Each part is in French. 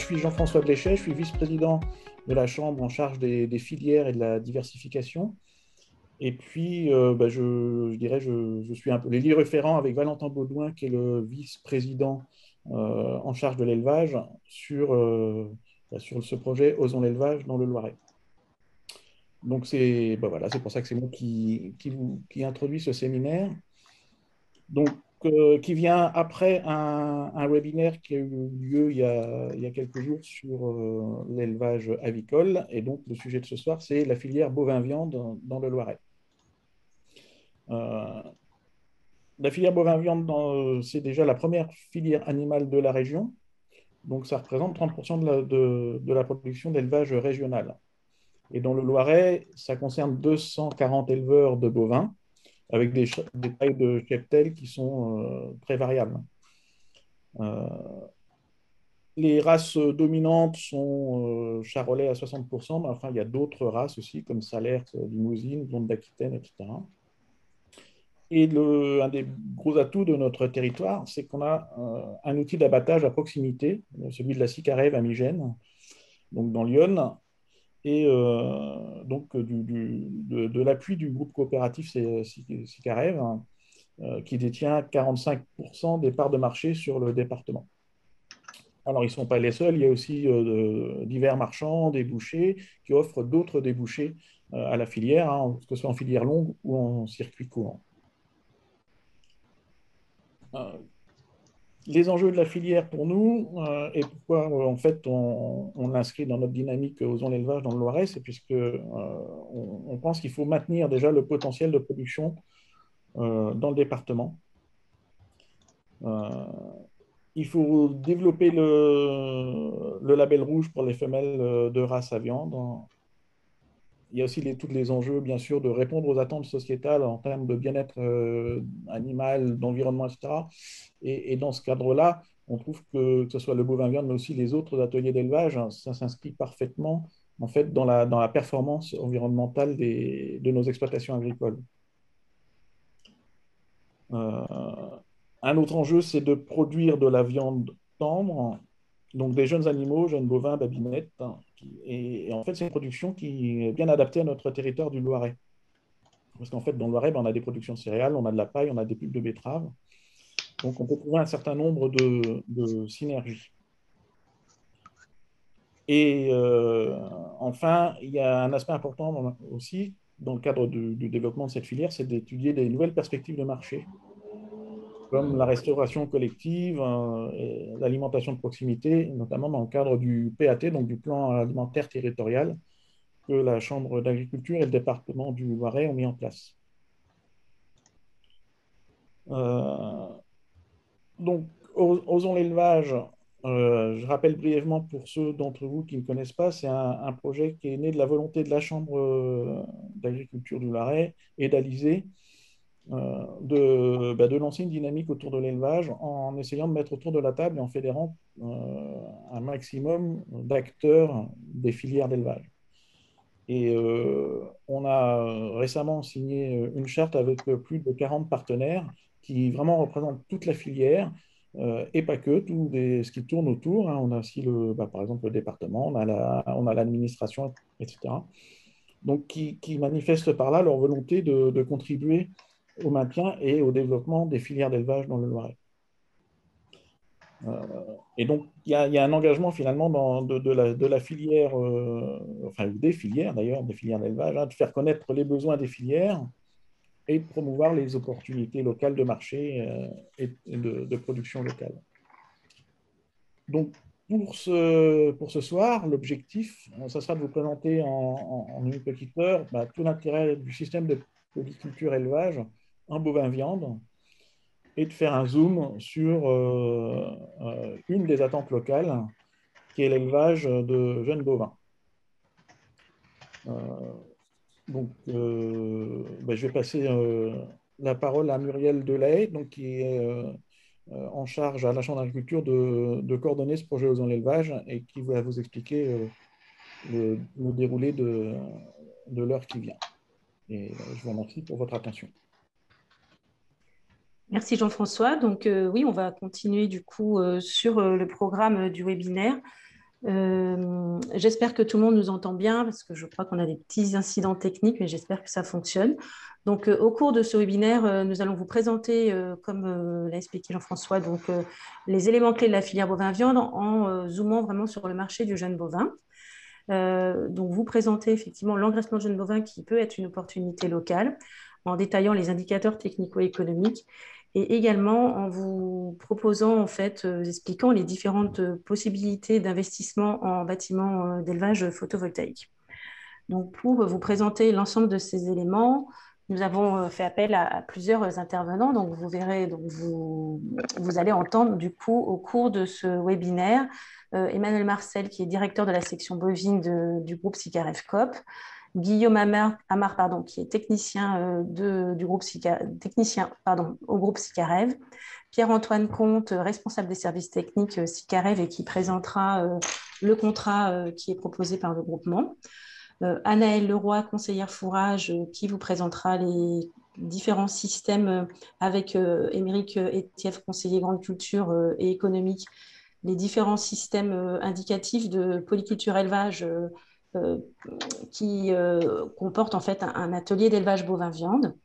suis Jean-François Bléchet, je suis vice-président de la Chambre en charge des filières et de la diversification. Et puis, je dirais, je suis un peu les référent avec Valentin Baudouin, qui est le vice-président en charge de l'élevage sur ce projet Osons l'élevage dans le Loiret. Donc, voilà, c'est pour ça que c'est moi qui introduit ce séminaire. Donc, qui vient après un webinaire qui a eu lieu il y a quelques jours sur l'élevage avicole. Et donc, le sujet de ce soir, c'est la filière bovin-viande dans le Loiret. La filière bovin-viande, c'est déjà la première filière animale de la région. Donc, ça représente 30% de la production d'élevage régional. Et dans le Loiret, ça concerne 240 éleveurs de bovins, avec des tailles de cheptel qui sont très variables. Les races dominantes sont charolais à 60%, mais enfin, il y a d'autres races aussi, comme Salers, Limousine, Blonde d'Aquitaine, etc. Et un des gros atouts de notre territoire, c'est qu'on a un outil d'abattage à proximité, celui de la Sicarève à Migène, donc dans l'Yonne, et donc de l'appui du groupe coopératif Sicarève, qui détient 45% des parts de marché sur le département. Alors, ils ne sont pas les seuls, il y a aussi divers marchands, des bouchers qui offrent d'autres débouchés à la filière, hein, que ce soit en filière longue ou en circuit court. Les enjeux de la filière pour nous et pourquoi en fait on l'inscrit dans notre dynamique Osons l'élevage dans le Loiret, c'est puisque on pense qu'il faut maintenir déjà le potentiel de production dans le département. Il faut développer le label rouge pour les femelles de race à viande. Il y a aussi tous les enjeux, bien sûr, de répondre aux attentes sociétales en termes de bien-être animal, d'environnement, etc. Et dans ce cadre-là, on trouve que ce soit le bovin viande, mais aussi les autres ateliers d'élevage, hein, ça s'inscrit parfaitement en fait, dans la performance environnementale de nos exploitations agricoles. Un autre enjeu, c'est de produire de la viande tendre, donc des jeunes animaux, jeunes bovins, babinettes. Hein, et en fait, c'est une production qui est bien adaptée à notre territoire du Loiret. Parce qu'en fait, dans le Loiret, on a des productions de céréales, on a de la paille, on a des pulpes de betterave. Donc, on peut trouver un certain nombre de synergies. Et enfin, il y a un aspect important aussi, dans le cadre du développement de cette filière, c'est d'étudier des nouvelles perspectives de marché, comme la restauration collective, et l'alimentation de proximité, notamment dans le cadre du PAT, donc du plan alimentaire territorial, que la Chambre d'agriculture et le département du Loiret ont mis en place. Donc, Osons l'élevage, je rappelle brièvement pour ceux d'entre vous qui ne connaissent pas, c'est un projet qui est né de la volonté de la Chambre d'agriculture du Loiret et d'Alizé de lancer une dynamique autour de l'élevage en essayant de mettre autour de la table et en fédérant un maximum d'acteurs des filières d'élevage. Et on a récemment signé une charte avec plus de 40 partenaires qui vraiment représentent toute la filière et pas que, ce qui tourne autour. Hein. On a aussi, par exemple, le département, on a l'administration, etc. Donc, qui manifestent par là leur volonté de contribuer au maintien et au développement des filières d'élevage dans le Loiret. Et donc, il y a un engagement finalement de la filière, enfin des filières d'ailleurs, des filières d'élevage, hein, de faire connaître les besoins des filières et de promouvoir les opportunités locales de marché et de production locale. Donc, pour ce soir, l'objectif, ça sera de vous présenter en une petite heure tout l'intérêt du système de polyculture-élevage en bovin-viande et de faire un zoom sur une des attentes locales, qui est l'élevage de jeunes bovins. Je vais passer la parole à Muriel Delahaye, donc, qui est en charge à la Chambre d'agriculture de coordonner ce projet Osons l'élevage et qui va vous expliquer le déroulé de l'heure qui vient. Et je vous remercie pour votre attention. Merci Jean-François. Donc oui, on va continuer du coup sur le programme du webinaire. J'espère que tout le monde nous entend bien parce que je crois qu'on a des petits incidents techniques, mais j'espère que ça fonctionne. Donc, au cours de ce webinaire, nous allons vous présenter, comme l'a expliqué Jean-François, donc les éléments clés de la filière bovin-viande en zoomant vraiment sur le marché du jeune bovin. Donc, vous présenter effectivement l'engraissement de jeunes bovins qui peut être une opportunité locale en détaillant les indicateurs technico-économiques et également en vous proposant, en fait, expliquant les différentes possibilités d'investissement en bâtiments d'élevage photovoltaïque. Donc, pour vous présenter l'ensemble de ces éléments, nous avons fait appel à plusieurs intervenants. Donc, vous verrez, donc vous allez entendre du coup au cours de ce webinaire Emmanuel Marcel, qui est directeur de la section bovine du groupe Sicarev Coop, Guillaume Amar pardon, qui est technicien, du groupe technicien pardon, au groupe Sicarev, Pierre-Antoine Comte, responsable des services techniques Sicarev et qui présentera le contrat qui est proposé par le groupement. Anaëlle Leroy, conseillère fourrage, qui vous présentera les différents systèmes avec Émeric Etief, conseiller grande culture et économique, les différents systèmes indicatifs de polyculture élevage euh, qui comportent en fait un atelier d'élevage bovin-viande.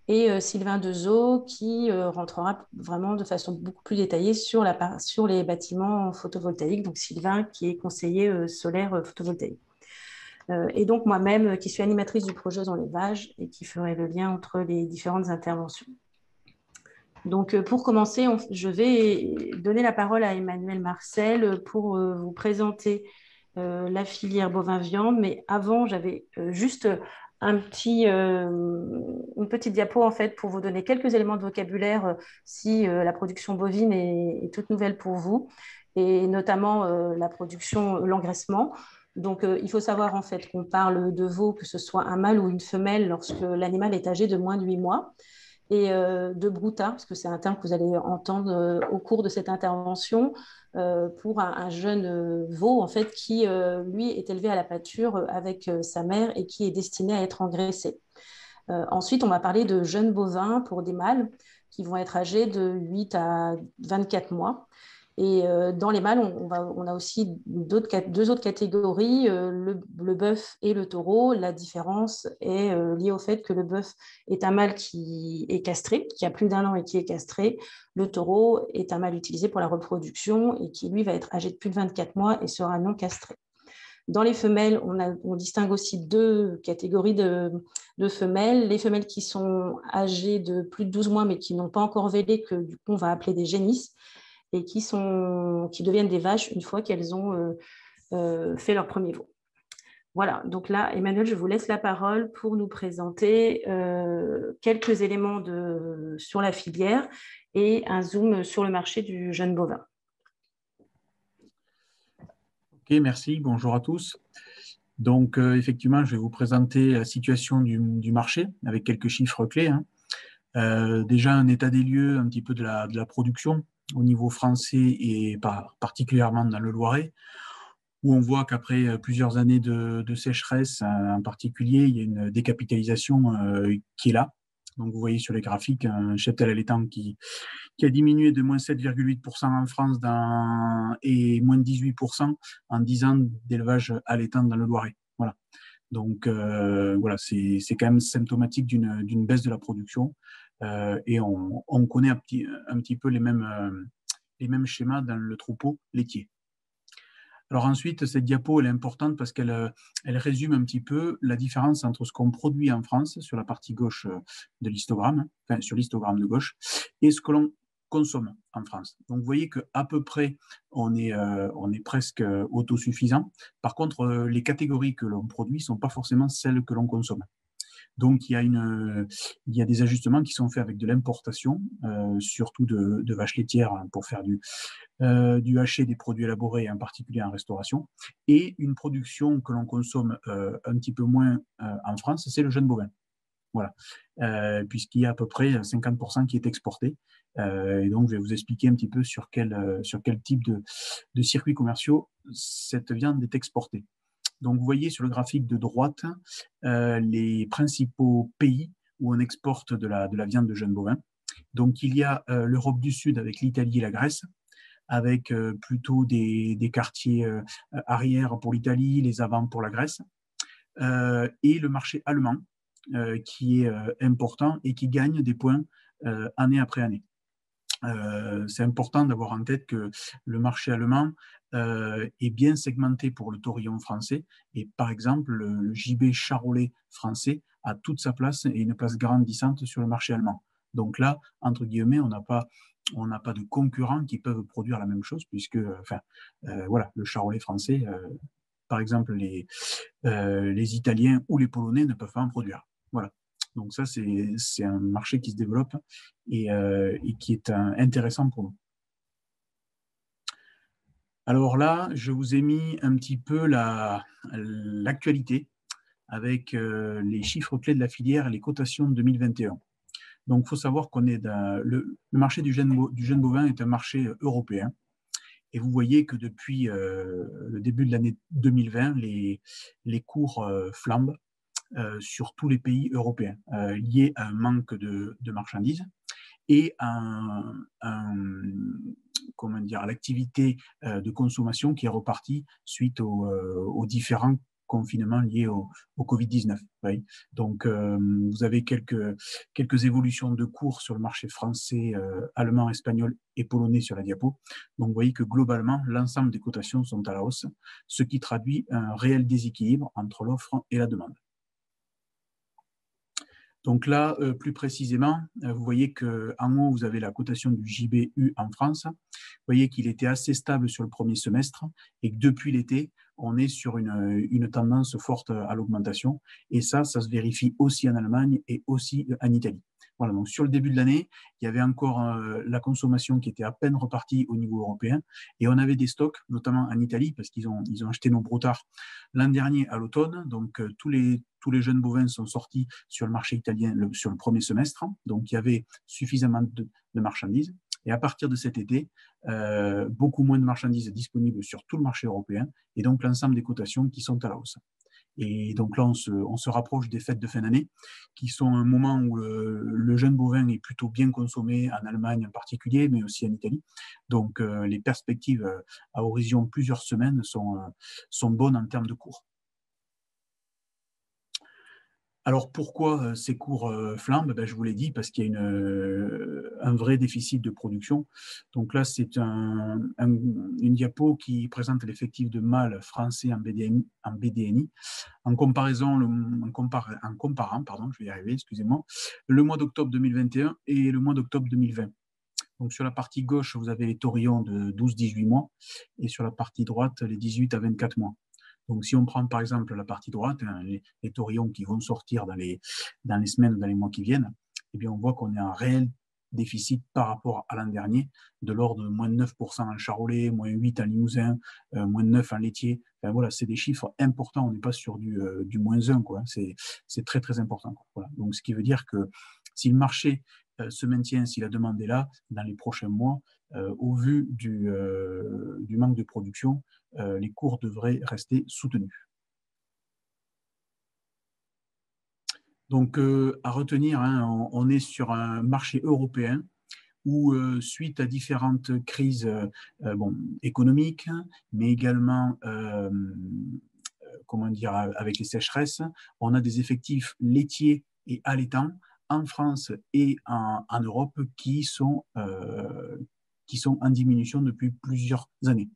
Et Sylvain Dezeau qui rentrera vraiment de façon beaucoup plus détaillée sur les bâtiments photovoltaïques. Donc Sylvain qui est conseiller solaire photovoltaïque. Et donc moi-même qui suis animatrice du projet dans l'élevage et qui ferai le lien entre les différentes interventions. Donc pour commencer, je vais donner la parole à Emmanuel Marcel pour vous présenter la filière bovin-viande. Mais avant, j'avais juste une petite diapo en fait pour vous donner quelques éléments de vocabulaire si la production bovine est toute nouvelle pour vous et notamment la production, l'engraissement. Donc, il faut savoir en fait qu'on parle de veau, que ce soit un mâle ou une femelle, lorsque l'animal est âgé de moins de 8 mois, et de broutard, parce que c'est un terme que vous allez entendre au cours de cette intervention, pour un jeune veau en fait qui, lui, est élevé à la pâture avec sa mère et qui est destiné à être engraissé. Ensuite, on va parler de jeunes bovins pour des mâles qui vont être âgés de 8 à 24 mois. Et dans les mâles, on a aussi deux autres catégories, le bœuf et le taureau. La différence est liée au fait que le bœuf est un mâle qui est castré, qui a plus d'1 an et qui est castré. Le taureau est un mâle utilisé pour la reproduction et qui, lui, va être âgé de plus de 24 mois et sera non castré. Dans les femelles, on distingue aussi deux catégories de femelles. Les femelles qui sont âgées de plus de 12 mois mais qui n'ont pas encore vélé, que du coup on va appeler des génisses, et qui deviennent des vaches une fois qu'elles ont fait leur premier veau. Voilà, donc là, Emmanuel, je vous laisse la parole pour nous présenter quelques éléments sur la filière et un zoom sur le marché du jeune bovin. Ok, merci, bonjour à tous. Donc, effectivement, je vais vous présenter la situation du marché avec quelques chiffres clés. Déjà, un état des lieux un petit peu de la production au niveau français et particulièrement dans le Loiret, où on voit qu'après plusieurs années de sécheresse, en particulier, il y a une décapitalisation qui est là. Donc, vous voyez sur les graphiques un cheptel allaitant qui a diminué de moins 7,8% en France et moins 18% en 10 ans d'élevage allaitant dans le Loiret. Voilà. Donc, voilà, c'est quand même symptomatique d'une baisse de la production. Et on connaît un petit peu les mêmes schémas dans le troupeau laitier. Alors ensuite, cette diapo, elle est importante parce qu'elle résume un petit peu la différence entre ce qu'on produit en France sur la partie gauche de l'histogramme, enfin sur l'histogramme de gauche, et ce que l'on consomme en France. Donc vous voyez qu'à peu près, on est presque autosuffisant. Par contre, les catégories que l'on produit ne sont pas forcément celles que l'on consomme. Donc, il y a des ajustements qui sont faits avec de l'importation, surtout de vaches laitières pour faire du haché des produits élaborés, en particulier en restauration, et une production que l'on consomme un petit peu moins en France, c'est le jeune bovin. Voilà, puisqu'il y a à peu près 50% qui est exporté. Et donc, je vais vous expliquer un petit peu sur quel type de circuits commerciaux cette viande est exportée. Donc, vous voyez sur le graphique de droite les principaux pays où on exporte de la viande de jeune bovin. Donc, il y a l'Europe du Sud avec l'Italie et la Grèce. avec plutôt des quartiers arrière pour l'Italie, les avants pour la Grèce, et le marché allemand, qui est important et qui gagne des points année après année. C'est important d'avoir en tête que le marché allemand est bien segmenté pour le taurillon français. Et par exemple, le gibet charolais français a toute sa place et une place grandissante sur le marché allemand. Donc là, entre guillemets, on n'a pas de concurrents qui peuvent produire la même chose, puisque voilà, le charolais français, par exemple, les Italiens ou les Polonais ne peuvent pas en produire. Voilà. Donc ça, c'est un marché qui se développe et qui est intéressant pour nous. Alors là, je vous ai mis un petit peu l'actualité avec les chiffres clés de la filière et les cotations de 2021. Donc, il faut savoir qu'on est le marché du jeune bovin est un marché européen. Et vous voyez que depuis le début de l'année 2020, les cours flambent sur tous les pays européens, liés à un manque de marchandises et à l'activité de consommation qui est repartie suite aux différents confinements liés au Covid-19. Oui. Donc, vous avez quelques évolutions de cours sur le marché français, allemand, espagnol et polonais sur la diapo. Donc, vous voyez que globalement, l'ensemble des cotations sont à la hausse, ce qui traduit un réel déséquilibre entre l'offre et la demande. Donc là, plus précisément, vous voyez qu'en haut, vous avez la cotation du JBU en France. Vous voyez qu'il était assez stable sur le premier semestre et que depuis l'été, on est sur une tendance forte à l'augmentation. Et ça se vérifie aussi en Allemagne et aussi en Italie. Voilà, donc sur le début de l'année, il y avait encore la consommation qui était à peine repartie au niveau européen et on avait des stocks, notamment en Italie, parce qu'ils ont acheté nos broutards l'an dernier à l'automne. Donc tous les jeunes bovins sont sortis sur le marché italien sur le premier semestre. Donc il y avait suffisamment de marchandises. Et à partir de cet été, beaucoup moins de marchandises disponibles sur tout le marché européen et donc l'ensemble des cotations qui sont à la hausse. Et donc là, on se rapproche des fêtes de fin d'année, qui sont un moment où le jeune bovin est plutôt bien consommé, en Allemagne en particulier, mais aussi en Italie. Donc les perspectives à horizon plusieurs semaines sont bonnes en termes de cours. Alors pourquoi ces cours flambent? Je vous l'ai dit, parce qu'il y a un vrai déficit de production. Donc là, c'est une diapo qui présente l'effectif de mâles français en BDNI. En comparant, je vais y arriver, excusez-moi, le mois d'octobre 2021 et le mois d'octobre 2020. Donc sur la partie gauche, vous avez les taurillons de 12-18 mois et sur la partie droite, les 18 à 24 mois. Donc, si on prend par exemple la partie droite, les taurillons qui vont sortir dans les semaines ou dans les mois qui viennent, eh bien, on voit qu'on a un réel déficit par rapport à l'an dernier, de l'ordre de moins 9% en charolais, moins 8% en limousin, moins 9% en laitier. Enfin, voilà, c'est des chiffres importants. On n'est pas sur du moins 1, quoi. C'est très, très important. Voilà. Donc, ce qui veut dire que si le marché se maintient, si la demande est là, dans les prochains mois, au vu du manque de production, les cours devraient rester soutenus. Donc, à retenir, on est sur un marché européen où, suite à différentes crises économiques, mais également avec les sécheresses, on a des effectifs laitiers et allaitants en France et en Europe qui sont en diminution depuis plusieurs années.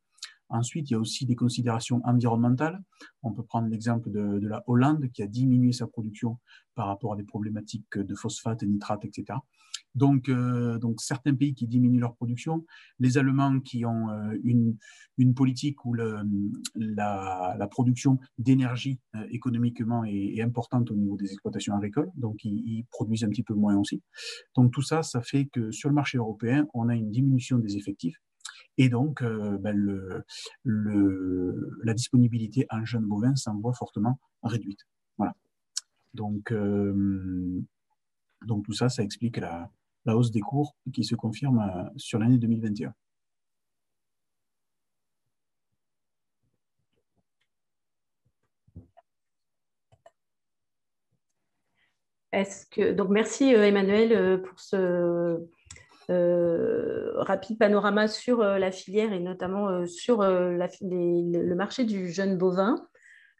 Ensuite, il y a aussi des considérations environnementales. On peut prendre l'exemple de la Hollande qui a diminué sa production par rapport à des problématiques de phosphate, nitrate, etc. Donc certains pays qui diminuent leur production, les Allemands qui ont une politique où la production d'énergie économiquement est importante au niveau des exploitations agricoles, donc ils produisent un petit peu moins aussi. Donc tout ça, ça fait que sur le marché européen, on a une diminution des effectifs. Et donc, la disponibilité en jeunes bovins s'en voit fortement réduite. Voilà. Donc tout ça, ça explique la hausse des cours qui se confirme sur l'année 2021. Donc merci Emmanuel pour rapide panorama sur la filière et notamment sur le marché du jeune bovin.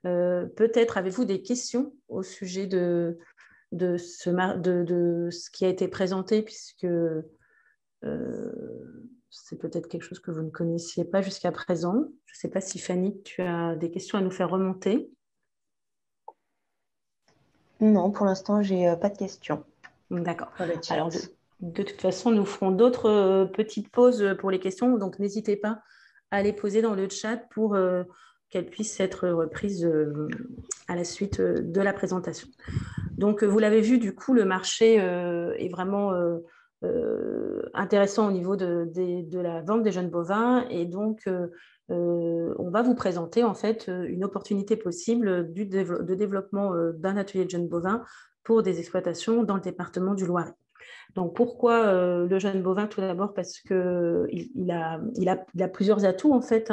Peut-être avez-vous des questions au sujet de ce qui a été présenté, puisque c'est peut-être quelque chose que vous ne connaissiez pas jusqu'à présent. Je ne sais pas si Fanny, tu as des questions à nous faire remonter. Non, pour l'instant, je n'ai pas de questions. D'accord. Alors, de toute façon, nous ferons d'autres petites pauses pour les questions, donc n'hésitez pas à les poser dans le chat pour qu'elles puissent être reprises à la suite de la présentation. Donc, vous l'avez vu, du coup, le marché est vraiment intéressant au niveau de la vente des jeunes bovins. Et donc, on va vous présenter en fait une opportunité possible de développement d'un atelier de jeunes bovins pour des exploitations dans le département du Loiret. Donc, pourquoi le jeune bovin? Tout d'abord parce qu'il a plusieurs atouts, en fait.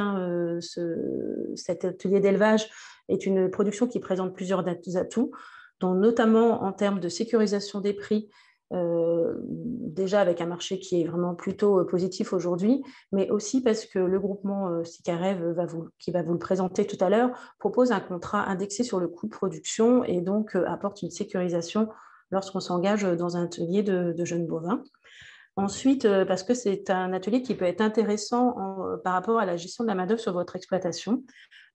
Cet atelier d'élevage est une production qui présente plusieurs atouts, dont notamment en termes de sécurisation des prix, déjà avec un marché qui est vraiment plutôt positif aujourd'hui, mais aussi parce que le groupement Sicarev, qui va vous le présenter tout à l'heure, propose un contrat indexé sur le coût de production et donc apporte une sécurisation lorsqu'on s'engage dans un atelier de jeunes bovins. Ensuite, parce que c'est un atelier qui peut être intéressant par rapport à la gestion de la main-d'œuvre sur votre exploitation.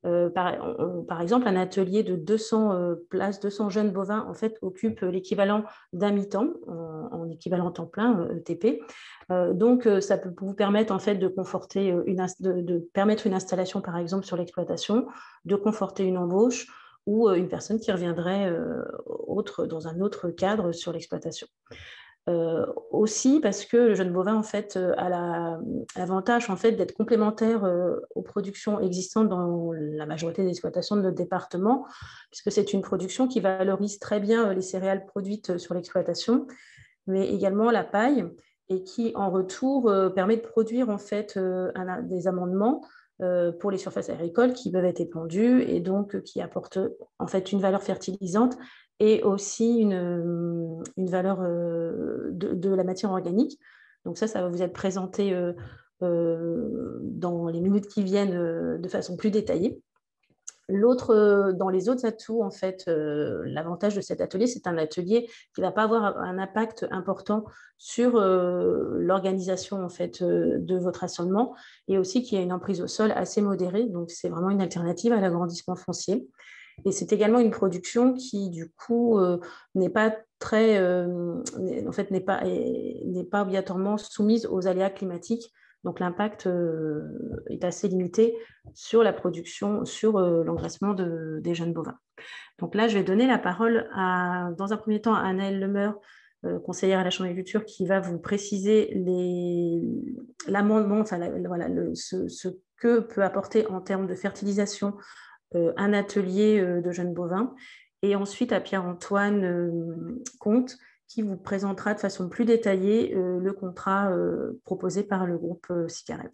Par exemple, un atelier de 200 places, 200 jeunes bovins, en fait, occupe l'équivalent d'un mi-temps, en équivalent temps plein, ETP. Donc, ça peut vous permettre, en fait, de permettre une installation, par exemple, sur l'exploitation, de conforter une embauche ou une personne qui reviendrait dans un autre cadre sur l'exploitation. Aussi parce que le jeune bovin en fait a l'avantage en fait d'être complémentaire aux productions existantes dans la majorité des exploitations de notre département, puisque c'est une production qui valorise très bien les céréales produites sur l'exploitation, mais également la paille, et qui en retour permet de produire en fait des amendements pour les surfaces agricoles qui peuvent être épandues et donc qui apportent en fait une valeur fertilisante et aussi une valeur de la matière organique. Donc ça va vous être présenté dans les minutes qui viennent de façon plus détaillée. Dans les autres atouts, en fait, l'avantage de cet atelier, c'est un atelier qui ne va pas avoir un impact important sur l'organisation en fait, de votre assolement et aussi qui a une emprise au sol assez modérée. Donc, c'est vraiment une alternative à l'agrandissement foncier. Et c'est également une production qui, du coup, n'est pas obligatoirement soumise aux aléas climatiques. Donc, l'impact est assez limité sur la production, sur l'engraissement des jeunes bovins. Donc là, je vais donner la parole dans un premier temps à Anaëlle Lemeur, conseillère à la Chambre d'agriculture, qui va vous préciser l'amendement, ce que peut apporter en termes de fertilisation un atelier de jeunes bovins. Et ensuite, à Pierre-Antoine Comte, qui vous présentera de façon plus détaillée le contrat proposé par le groupe Sicarev.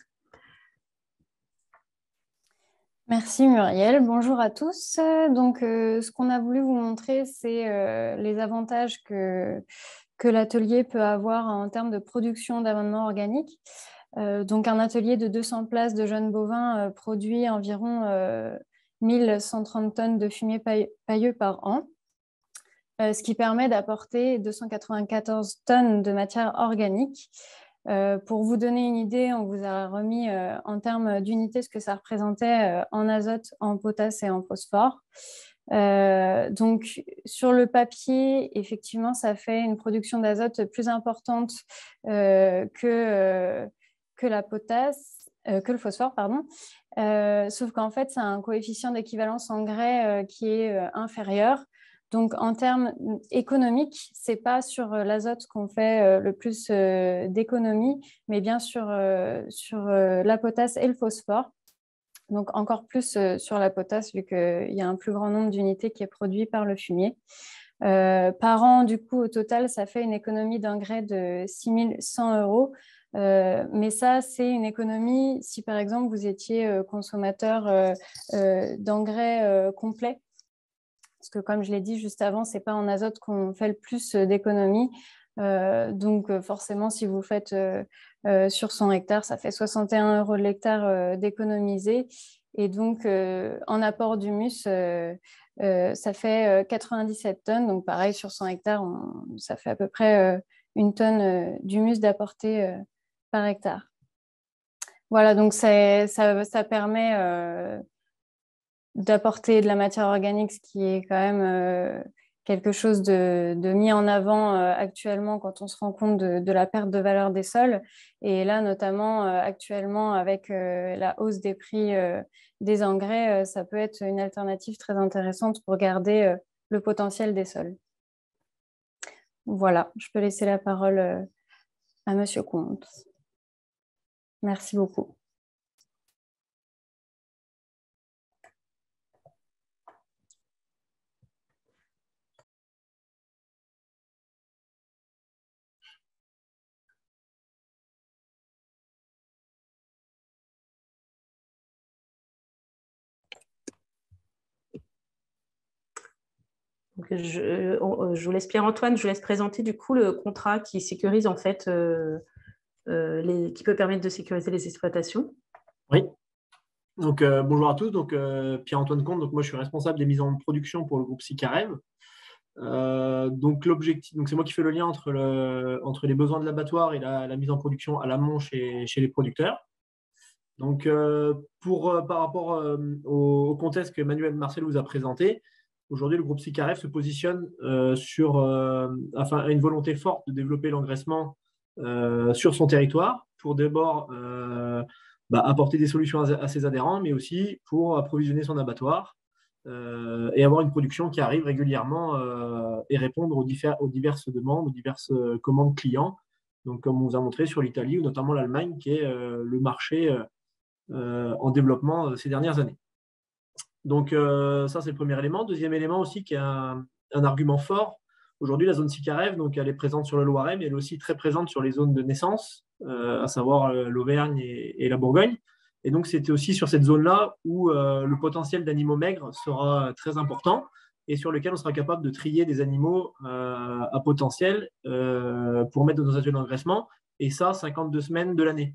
Merci Muriel, bonjour à tous. Donc, ce qu'on a voulu vous montrer, c'est les avantages que l'atelier peut avoir en termes de production d'amendements organiques. Donc, un atelier de 200 places de jeunes bovins produit environ 1130 tonnes de fumier pailleux par an, ce qui permet d'apporter 294 tonnes de matière organique. Pour vous donner une idée, on vous a remis en termes d'unités ce que ça représentait en azote, en potasse et en phosphore. Donc, sur le papier, effectivement, ça fait une production d'azote plus importante que la potasse, que le phosphore, pardon. Sauf qu'en fait, c'est un coefficient d'équivalence engrais qui est inférieur. Donc, en termes économiques, ce n'est pas sur l'azote qu'on fait le plus d'économies, mais bien sur la potasse et le phosphore. Donc, encore plus sur la potasse, vu qu'il y a un plus grand nombre d'unités qui est produit par le fumier. Par an, du coup, au total, ça fait une économie d'engrais de 6 100 €. Mais ça, c'est une économie si, par exemple, vous étiez consommateur d'engrais complet. Parce que, comme je l'ai dit juste avant, ce n'est pas en azote qu'on fait le plus d'économies. Donc, forcément, si vous le faites sur 100 hectares, ça fait 61 € de l'hectare d'économiser. Et donc, en apport d'humus, ça fait 97 tonnes. Donc, pareil, sur 100 hectares, ça fait à peu près 1 tonne d'humus d'apporter par hectare. Voilà, donc ça permet d'apporter de la matière organique, ce qui est quand même quelque chose de mis en avant actuellement quand on se rend compte de la perte de valeur des sols. Et là, notamment actuellement, avec la hausse des prix des engrais, ça peut être une alternative très intéressante pour garder le potentiel des sols. Voilà, je peux laisser la parole à Monsieur Comte. Merci beaucoup. Donc, je vous laisse, Pierre-Antoine, je vous laisse présenter du coup le contrat qui sécurise en fait, qui peut permettre de sécuriser les exploitations. Oui. Donc, bonjour à tous. Donc, Pierre-Antoine Comte. Donc, moi, je suis responsable des mises en production pour le groupe Sicarev. Donc, l'objectif, donc c'est moi qui fais le lien entre les besoins de l'abattoir et la mise en production à l'amont chez les producteurs. Donc, par rapport au contexte que Manuel Marcel vous a présenté, aujourd'hui, le groupe Sicarev se positionne à une volonté forte de développer l'engraissement sur son territoire pour d'abord apporter des solutions à ses adhérents, mais aussi pour approvisionner son abattoir et avoir une production qui arrive régulièrement et répondre aux diverses demandes, aux diverses commandes clients. Donc, comme on vous a montré sur l'Italie ou notamment l'Allemagne, qui est le marché en développement ces dernières années. Donc, ça, c'est le premier élément. Deuxième élément aussi, qui est un argument fort. Aujourd'hui, la zone Sicarev, donc, elle est présente sur le Loiret, mais elle est aussi très présente sur les zones de naissance, à savoir l'Auvergne et la Bourgogne. Et donc, c'était aussi sur cette zone-là où le potentiel d'animaux maigres sera très important et sur lequel on sera capable de trier des animaux à potentiel pour mettre dans nos ateliers d'engraissement. Et ça, 52 semaines de l'année.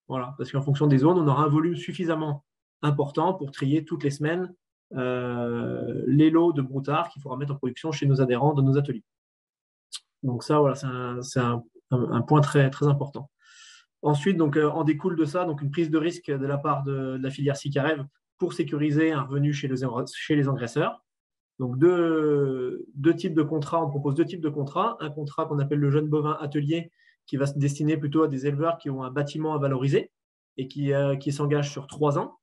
Voilà, parce qu'en fonction des zones, on aura un volume suffisamment important pour trier toutes les semaines les lots de broutards qu'il faudra mettre en production chez nos adhérents dans nos ateliers. Donc ça, voilà, c'est un point très, très important. Ensuite, donc, en découle de ça donc, une prise de risque de la part de la filière Sicarev pour sécuriser un revenu chez les engraisseurs. Donc, deux types de contrats. On propose 2 types de contrats. Un contrat qu'on appelle le jeune bovin atelier, qui va se destiner plutôt à des éleveurs qui ont un bâtiment à valoriser et qui s'engagent sur 3 ans.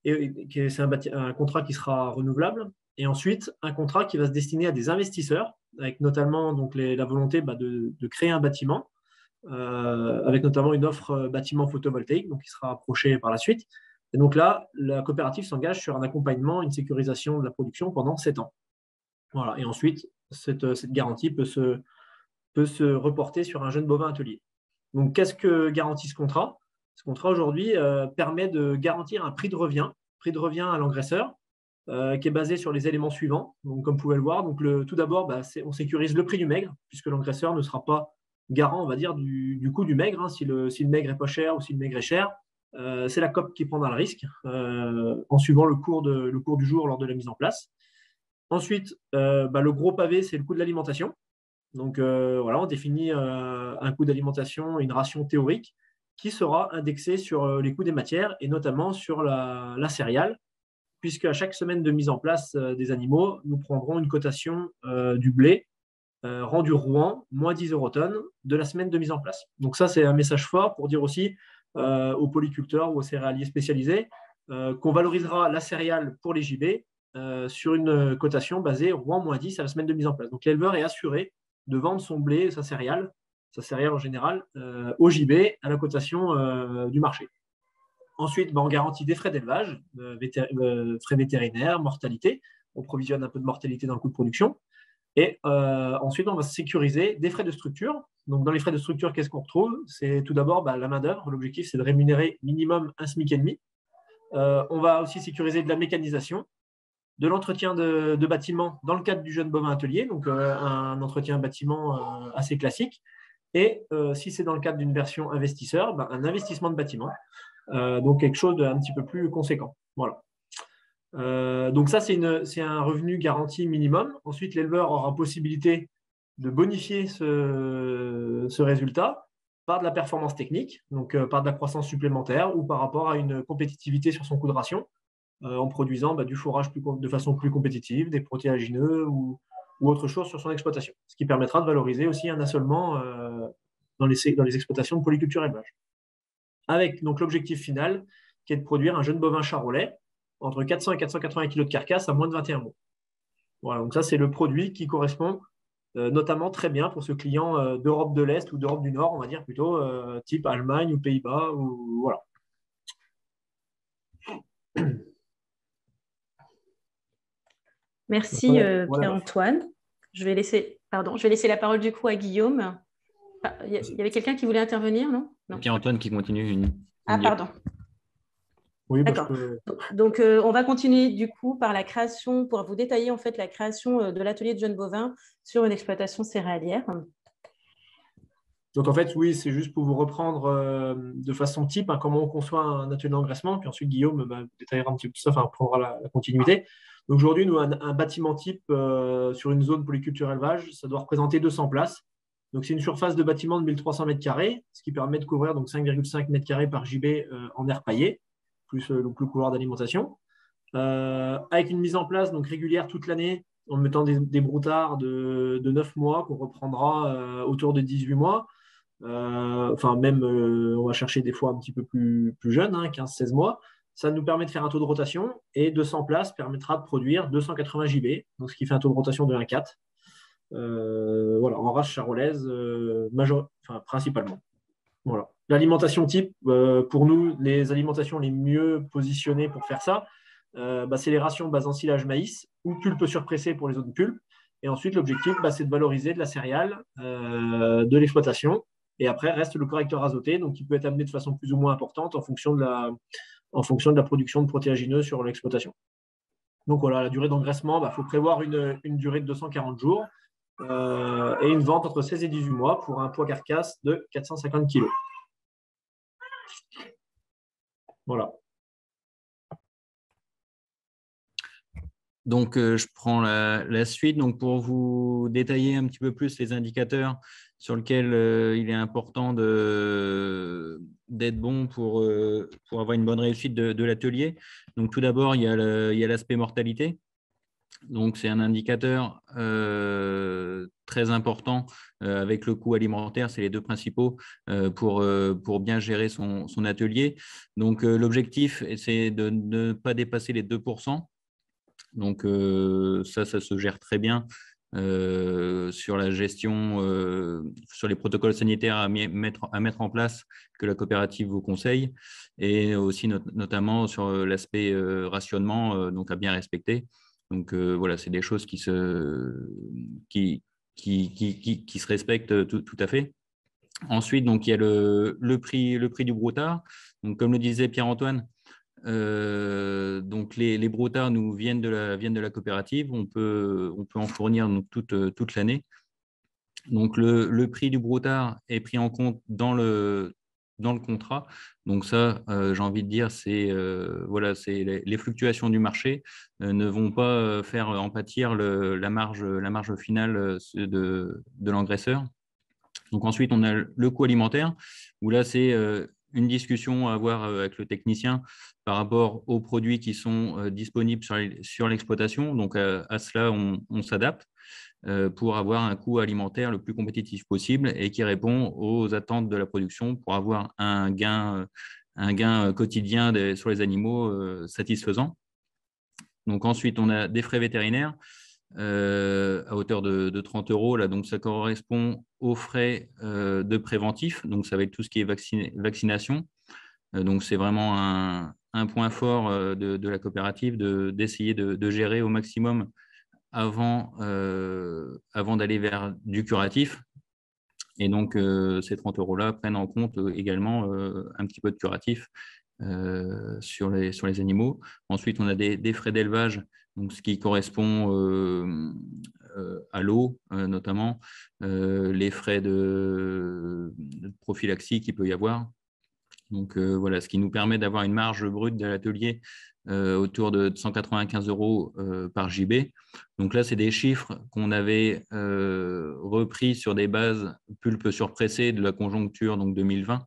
Et c'est un contrat qui sera renouvelable. Et ensuite, un contrat qui va se destiner à des investisseurs, avec notamment donc, la volonté de créer un bâtiment, avec notamment une offre bâtiment photovoltaïque, donc qui sera approchée par la suite. Et donc là, la coopérative s'engage sur un accompagnement, une sécurisation de la production pendant 7 ans. Voilà. Et ensuite, cette garantie peut se reporter sur un jeune bovin atelier. Donc, qu'est-ce que garantit ce contrat? Ce contrat, aujourd'hui, permet de garantir un prix de revient à l'engraisseur, qui est basé sur les éléments suivants. Donc, comme vous pouvez le voir, donc tout d'abord, on sécurise le prix du maigre, puisque l'engraisseur ne sera pas garant, on va dire, du coût du maigre. Hein, si le maigre n'est pas cher ou si le maigre est cher, c'est la COP qui prendra le risque en suivant le cours du jour lors de la mise en place. Ensuite, le gros pavé, c'est le coût de l'alimentation. Donc, voilà, on définit un coût d'alimentation, une ration théorique qui sera indexée sur les coûts des matières et notamment sur la céréale, puisque à chaque semaine de mise en place des animaux, nous prendrons une cotation du blé rendu Rouen, moins 10 € tonne de la semaine de mise en place. Donc ça, c'est un message fort pour dire aussi aux polyculteurs ou aux céréaliers spécialisés qu'on valorisera la céréale pour les JB sur une cotation basée Rouen, moins 10 à la semaine de mise en place. Donc l'éleveur est assuré de vendre son blé, sa céréale en général, au JB à la cotation du marché. Ensuite, on garantit des frais d'élevage, frais vétérinaires, mortalité. On provisionne un peu de mortalité dans le coût de production. Et ensuite, on va sécuriser des frais de structure. Donc, dans les frais de structure, qu'est-ce qu'on retrouve? C'est tout d'abord la main-d'œuvre. L'objectif, c'est de rémunérer minimum un SMIC et demi. On va aussi sécuriser de la mécanisation. de l'entretien de bâtiment dans le cadre du jeune bovin atelier, donc un entretien bâtiment assez classique. Et si c'est dans le cadre d'une version investisseur, un investissement de bâtiment, donc quelque chose d'un petit peu plus conséquent. Voilà. Donc ça, c'est un revenu garanti minimum. Ensuite, l'éleveur aura possibilité de bonifier ce résultat par de la performance technique, donc par de la croissance supplémentaire ou par rapport à une compétitivité sur son coût de ration, en produisant du fourrage de façon plus compétitive, des protéagineux ou autre chose sur son exploitation, ce qui permettra de valoriser aussi un assolement dans les exploitations de polyculture élevage. Avec donc l'objectif final qui est de produire un jeune bovin charolais entre 400 et 480 kg de carcasse à moins de 21 mois. Voilà, donc ça c'est le produit qui correspond notamment très bien pour ce client d'Europe de l'Est ou d'Europe du Nord, on va dire plutôt, type Allemagne ou Pays-Bas. Voilà. Merci Pierre-Antoine. Je vais laisser la parole du coup à Guillaume. Il y avait quelqu'un qui voulait intervenir, non? Pierre-Antoine qui continue. Pardon. Oui, d'accord. Donc, on va continuer du coup par la création, pour vous détailler en fait la création de l'atelier de jeunes bovins sur une exploitation céréalière. Donc, en fait, oui, c'est juste pour vous reprendre de façon type comment on conçoit un atelier d'engraissement. Puis ensuite, Guillaume détaillera un petit peu tout ça, prendra la continuité. Donc, aujourd'hui, nous, un bâtiment type sur une zone polyculture élevage, ça doit représenter 200 places. Donc, c'est une surface de bâtiment de 1300 m², ce qui permet de couvrir 5,5 m² par JB en air paillé, plus le couloir d'alimentation. Avec une mise en place régulière toute l'année, en mettant des broutards de 9 mois qu'on reprendra autour de 18 mois. On va chercher des fois un petit peu plus jeunes, 15-16 mois. Ça nous permet de faire un taux de rotation et 200 places permettra de produire 280 JB, donc ce qui fait un taux de rotation de 1,4. Voilà, en race charolaise principalement. Voilà. L'alimentation type, pour nous, les alimentations les mieux positionnées pour faire ça, c'est les rations base ensilage maïs ou pulpe surpressée pour les zones pulpe. Et ensuite, l'objectif, c'est de valoriser de la céréale de l'exploitation. Et après, reste le correcteur azoté, donc qui peut être amené de façon plus ou moins importante en fonction de la production de protéagineux sur l'exploitation. Donc voilà, la durée d'engraissement, faut prévoir une durée de 240 jours et une vente entre 16 et 18 mois pour un poids carcasse de 450 kg. Voilà. Donc, je prends la suite. Donc, pour vous détailler un petit peu plus les indicateurs sur lesquels il est important d'être bon pour avoir une bonne réussite de l'atelier. Donc, tout d'abord, il y a l'aspect mortalité. Donc, c'est un indicateur très important avec le coût alimentaire. C'est les deux principaux pour bien gérer son atelier. Donc, l'objectif, c'est de ne pas dépasser les 2%. Donc, ça se gère très bien sur la gestion, sur les protocoles sanitaires à mettre en place que la coopérative vous conseille et aussi notamment sur l'aspect rationnement, donc à bien respecter. Donc, voilà, c'est des choses qui se respectent tout à fait. Ensuite, donc, il y a le prix du broutard. Donc, comme le disait Pierre-Antoine, donc les broutards nous viennent de la coopérative. On peut en fournir toute l'année. Donc, le prix du broutard est pris en compte dans le contrat. Donc ça, j'ai envie de dire, c'est les fluctuations du marché ne vont pas faire en pâtir la marge finale de l'engraisseur. Donc ensuite, on a le coût alimentaire, où là, c'est une discussion à avoir avec le technicien par rapport aux produits qui sont disponibles sur l'exploitation. Donc à cela, on s'adapte pour avoir un coût alimentaire le plus compétitif possible et qui répond aux attentes de la production pour avoir un gain quotidien sur les animaux satisfaisant. Donc ensuite, on a des frais vétérinaires à hauteur de 30 €. Là, donc ça correspond aux frais de préventif. Donc ça va être tout ce qui est vaccination. Donc c'est vraiment un point fort de la coopérative d'essayer de gérer au maximum avant d'aller vers du curatif. Et donc, ces 30 € prennent en compte également un petit peu de curatif sur les animaux. Ensuite, on a des frais d'élevage donc ce qui correspond à l'eau notamment, les frais de prophylaxie qu'il peut y avoir. Donc voilà, ce qui nous permet d'avoir une marge brute de l'atelier autour de 195 € par JB. Donc là, c'est des chiffres qu'on avait repris sur des bases pulpe surpressée de la conjoncture donc 2020.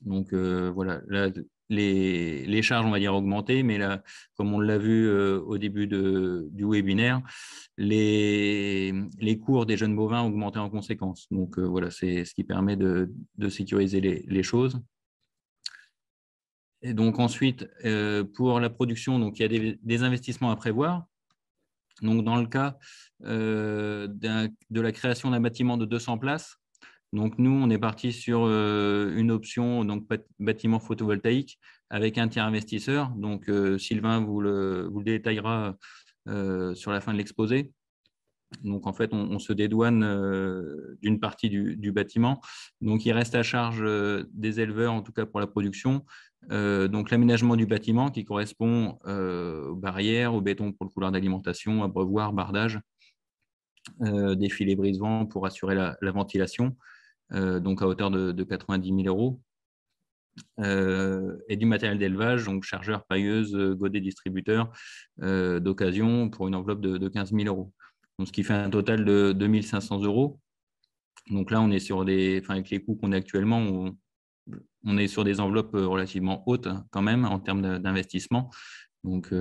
Donc voilà, là, les charges, on va dire, augmentées, mais là, comme on l'a vu au début du webinaire, les cours des jeunes bovins ont augmenté en conséquence. Donc voilà, c'est ce qui permet de sécuriser les choses. Et donc ensuite, pour la production, donc, il y a des investissements à prévoir. Donc dans le cas de la création d'un bâtiment de 200 places, donc nous, on est parti sur une option donc bâtiment photovoltaïque avec un tiers investisseur. Donc Sylvain vous le détaillera sur la fin de l'exposé. Donc, en fait, on se dédouane d'une partie du bâtiment. Donc, il reste à charge des éleveurs, en tout cas pour la production. Donc, l'aménagement du bâtiment qui correspond aux barrières, au béton pour le couloir d'alimentation, abreuvoir, bardage, des filets brise-vent pour assurer la ventilation, donc à hauteur de 90 000 €. Et du matériel d'élevage, donc chargeur, pailleuse, godet distributeur d'occasion pour une enveloppe de 15 000 €. Donc, ce qui fait un total de 2 500 €. Donc là, on est sur avec les coûts qu'on a actuellement, on est sur des enveloppes relativement hautes quand même en termes d'investissement. Donc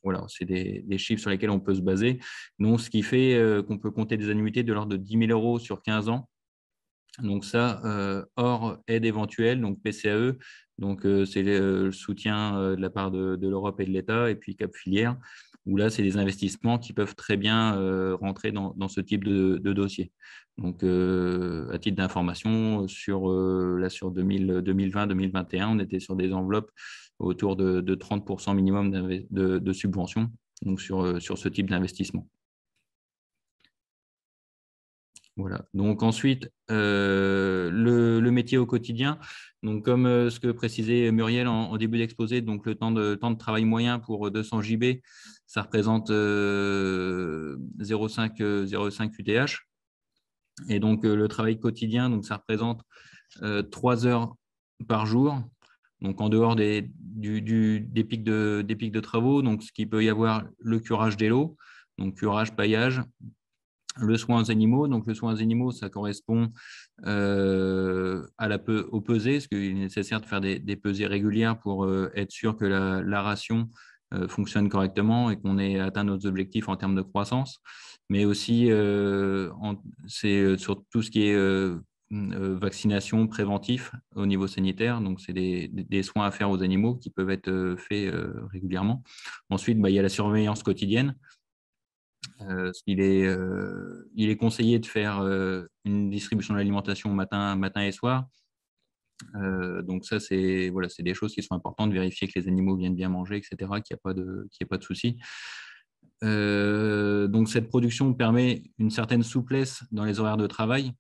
voilà, c'est des chiffres sur lesquels on peut se baser. Donc, ce qui fait qu'on peut compter des annuités de l'ordre de 10 000 € sur 15 ans. Donc ça, hors aide éventuelle, donc PCAE, donc c'est le soutien de la part de l'Europe et de l'État, et puis Cap Filière, où là, c'est des investissements qui peuvent très bien rentrer dans ce type de dossier. Donc, à titre d'information, sur 2020-2021, on était sur des enveloppes autour de 30% minimum de subventions, donc sur ce type d'investissement. Voilà. Donc ensuite, le métier au quotidien. Donc comme ce que précisait Muriel en début d'exposé, donc le temps de travail moyen pour 200 JB, ça représente 0,5 UTH. Et donc le travail quotidien, donc ça représente 3 heures par jour. Donc en dehors des pics de travaux, donc ce qui peut y avoir le curage des lots, donc curage, paillage. Le soin aux animaux, donc le soin aux animaux, ça correspond au pesée, parce qu'il est nécessaire de faire des pesées régulières pour être sûr que la ration fonctionne correctement et qu'on ait atteint nos objectifs en termes de croissance. Mais aussi, c'est sur tout ce qui est vaccination, préventif au niveau sanitaire. Donc, c'est des soins à faire aux animaux qui peuvent être faits régulièrement. Ensuite, il y a la surveillance quotidienne. Il est conseillé de faire une distribution de l'alimentation matin et soir. Donc ça, c'est des choses qui sont importantes, vérifier que les animaux viennent bien manger, etc., qu'il n'y ait pas de souci. Donc cette production permet une certaine souplesse dans les horaires de travail.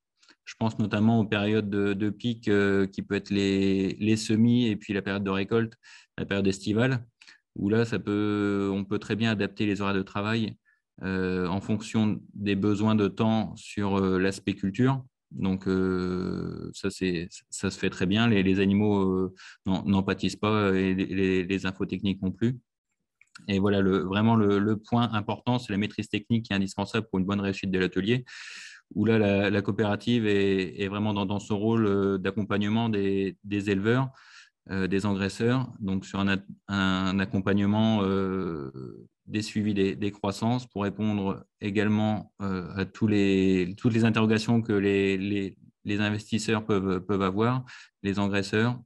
Je pense notamment aux périodes de pic qui peut être les semis et puis la période de récolte, la période estivale, où là, on peut très bien adapter les horaires de travail en fonction des besoins de temps sur l'aspect culture. Donc, ça se fait très bien. Les animaux n'en pâtissent pas et les infotechniques non plus. Et voilà, vraiment le point important, c'est la maîtrise technique qui est indispensable pour une bonne réussite de l'atelier, où là, la coopérative est vraiment dans son rôle d'accompagnement des éleveurs, des engraisseurs, donc sur un accompagnement des suivis des croissances pour répondre également à toutes les interrogations que les investisseurs peuvent avoir, les engraisseurs.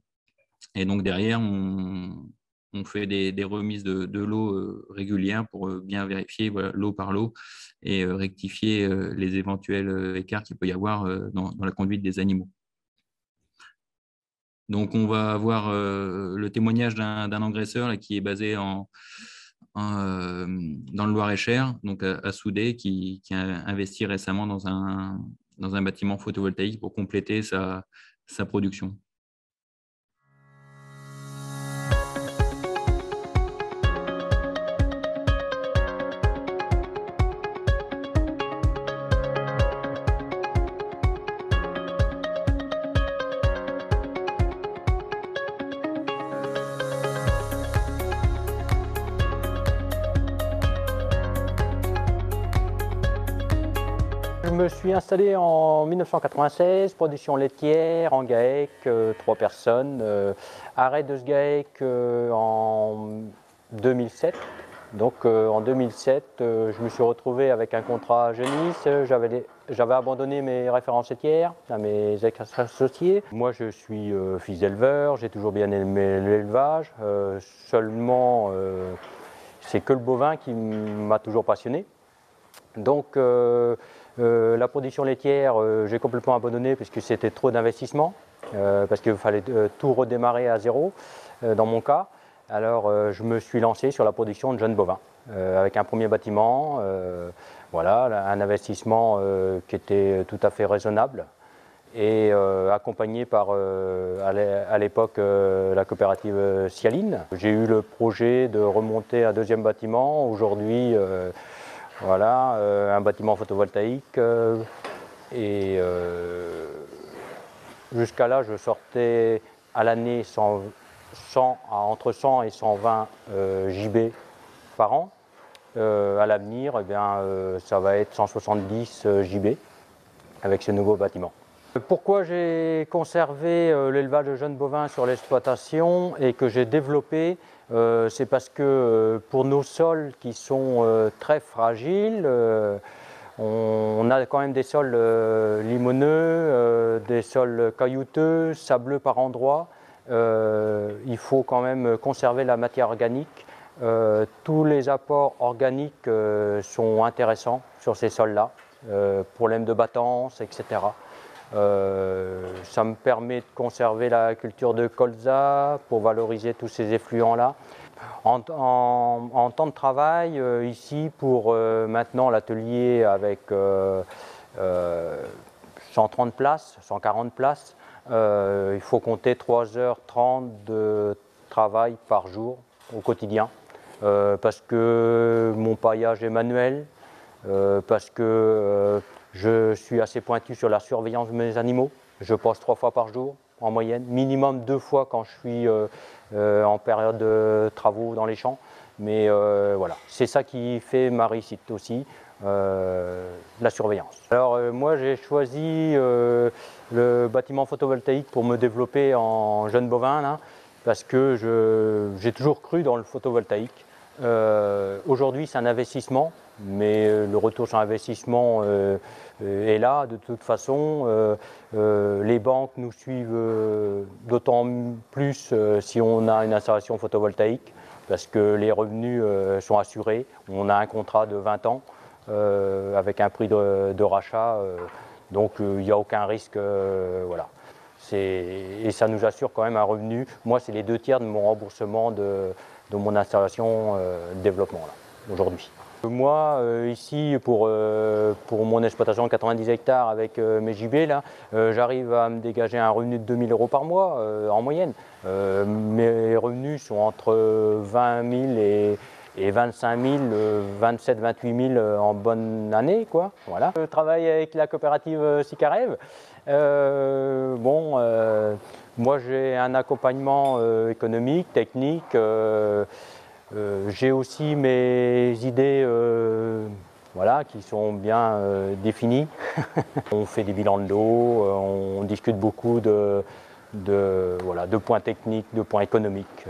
Et donc derrière, on fait des remises de lot régulières pour bien vérifier lot par lot et rectifier les éventuels écarts qu'il peut y avoir dans la conduite des animaux. Donc, on va avoir le témoignage d'un engraisseur là, qui est basé dans le Loir-et-Cher, donc à Soudé, qui a investi récemment dans un bâtiment photovoltaïque pour compléter sa production. Je me suis installé en 1996, production laitière en GAEC, 3 personnes. Arrêt de ce GAEC en 2007. Donc en 2007, je me suis retrouvé avec un contrat à Genisse. J'avais abandonné mes références laitières à mes associés. Moi, je suis fils d'éleveur, j'ai toujours bien aimé l'élevage. Seulement, c'est que le bovin qui m'a toujours passionné. Donc la production laitière, j'ai complètement abandonné parce que c'était trop d'investissement, parce qu'il fallait tout redémarrer à zéro dans mon cas. Alors je me suis lancé sur la production de jeunes bovins avec un premier bâtiment, voilà, un investissement qui était tout à fait raisonnable et accompagné par à l'époque la coopérative Cialine. J'ai eu le projet de remonter un deuxième bâtiment. Aujourd'hui, voilà, un bâtiment photovoltaïque et jusqu'à là, je sortais à l'année entre 100 et 120 JB par an. À l'avenir, eh bien, ça va être 170 JB avec ce nouveau bâtiment. Pourquoi j'ai conservé l'élevage de jeunes bovins sur l'exploitation et que j'ai développé, c'est parce que pour nos sols qui sont très fragiles, on a quand même des sols limoneux, des sols caillouteux, sableux par endroits. Il faut quand même conserver la matière organique. Tous les apports organiques sont intéressants sur ces sols-là, problèmes de battance, etc. Ça me permet de conserver la culture de colza pour valoriser tous ces effluents-là. En temps de travail, ici pour maintenant l'atelier avec 130 places, 140 places, il faut compter 3h30 de travail par jour au quotidien parce que mon paillage est manuel, parce que je suis assez pointu sur la surveillance de mes animaux. Je passe 3 fois par jour en moyenne, minimum 2 fois quand je suis en période de travaux dans les champs. Mais voilà, c'est ça qui fait ma réussite aussi, la surveillance. Alors moi j'ai choisi le bâtiment photovoltaïque pour me développer en jeune bovin là, parce que j'ai toujours cru dans le photovoltaïque. Aujourd'hui c'est un investissement, mais le retour sur investissement est là de toute façon. Les banques nous suivent d'autant plus si on a une installation photovoltaïque parce que les revenus sont assurés. On a un contrat de 20 ans avec un prix de rachat, donc il n'y a aucun risque. Voilà. Et ça nous assure quand même un revenu. Moi, c'est les 2/3 de mon remboursement de mon installation développement aujourd'hui. Moi, ici, pour mon exploitation de 90 hectares avec mes JB, j'arrive à me dégager un revenu de 2 000 € par mois en moyenne. Mes revenus sont entre 20 000 et 25 000, 27 28 000 en bonne année, quoi. Voilà. Je travaille avec la coopérative Sicarev. Moi, j'ai un accompagnement économique, technique. J'ai aussi mes idées voilà, qui sont bien définies. On fait des bilans de l'eau, on discute beaucoup de points techniques, de points économiques.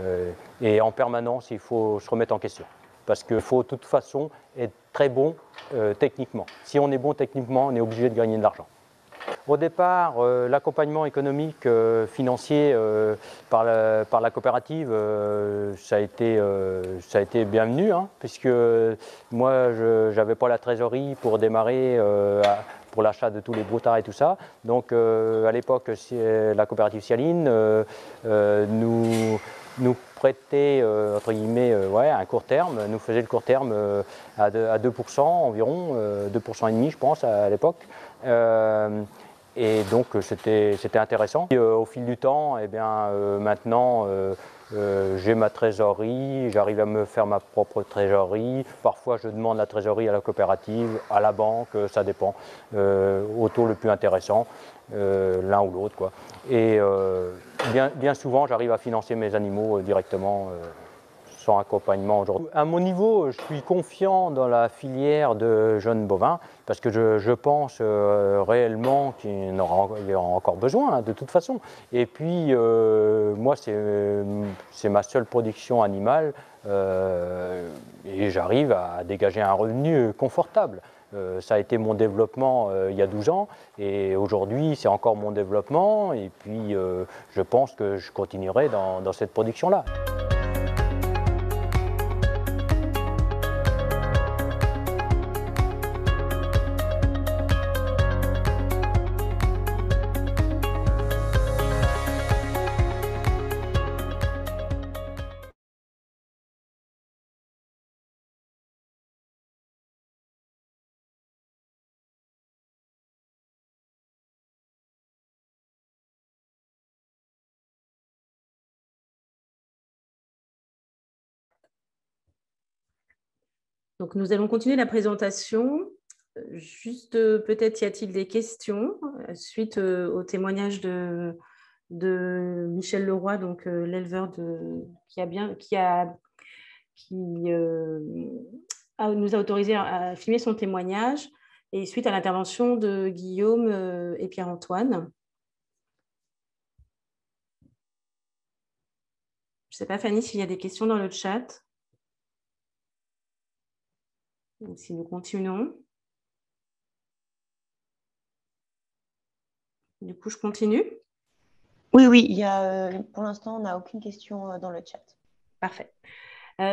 Et en permanence, il faut se remettre en question. Parce qu'il faut de toute façon être très bon techniquement. Si on est bon techniquement, on est obligé de gagner de l'argent. Au départ, l'accompagnement économique financier par la coopérative, ça a été bienvenu, hein, puisque moi, je n'avais pas la trésorerie pour démarrer pour l'achat de tous les broutards et tout ça. Donc, à l'époque, la coopérative Cialine nous prêtait, entre guillemets, un court terme, nous faisait le court terme à 2% environ, 2,5% je pense à l'époque. Et donc c'était intéressant. Et, au fil du temps, eh bien, maintenant j'ai ma trésorerie, j'arrive à me faire ma propre trésorerie. Parfois je demande la trésorerie à la coopérative, à la banque, ça dépend. Au taux le plus intéressant, l'un ou l'autre, quoi. Et bien souvent j'arrive à financer mes animaux directement sans accompagnement aujourd'hui. À mon niveau, je suis confiant dans la filière de jeunes bovins parce que je pense réellement qu'il y aura encore besoin de toute façon. Et puis, moi, c'est ma seule production animale et j'arrive à dégager un revenu confortable. Ça a été mon développement il y a 12 ans et aujourd'hui c'est encore mon développement et puis je pense que je continuerai dans cette production-là. Donc, nous allons continuer la présentation. Juste, peut-être y a-t-il des questions suite au témoignage de Michel Leroy, donc l'éleveur qui nous a autorisé à filmer son témoignage, et suite à l'intervention de Guillaume et Pierre-Antoine. Je ne sais pas, Fanny, s'il y a des questions dans le chat. Donc, si nous continuons. Du coup, je continue. Oui, pour l'instant, on n'a aucune question dans le chat. Parfait.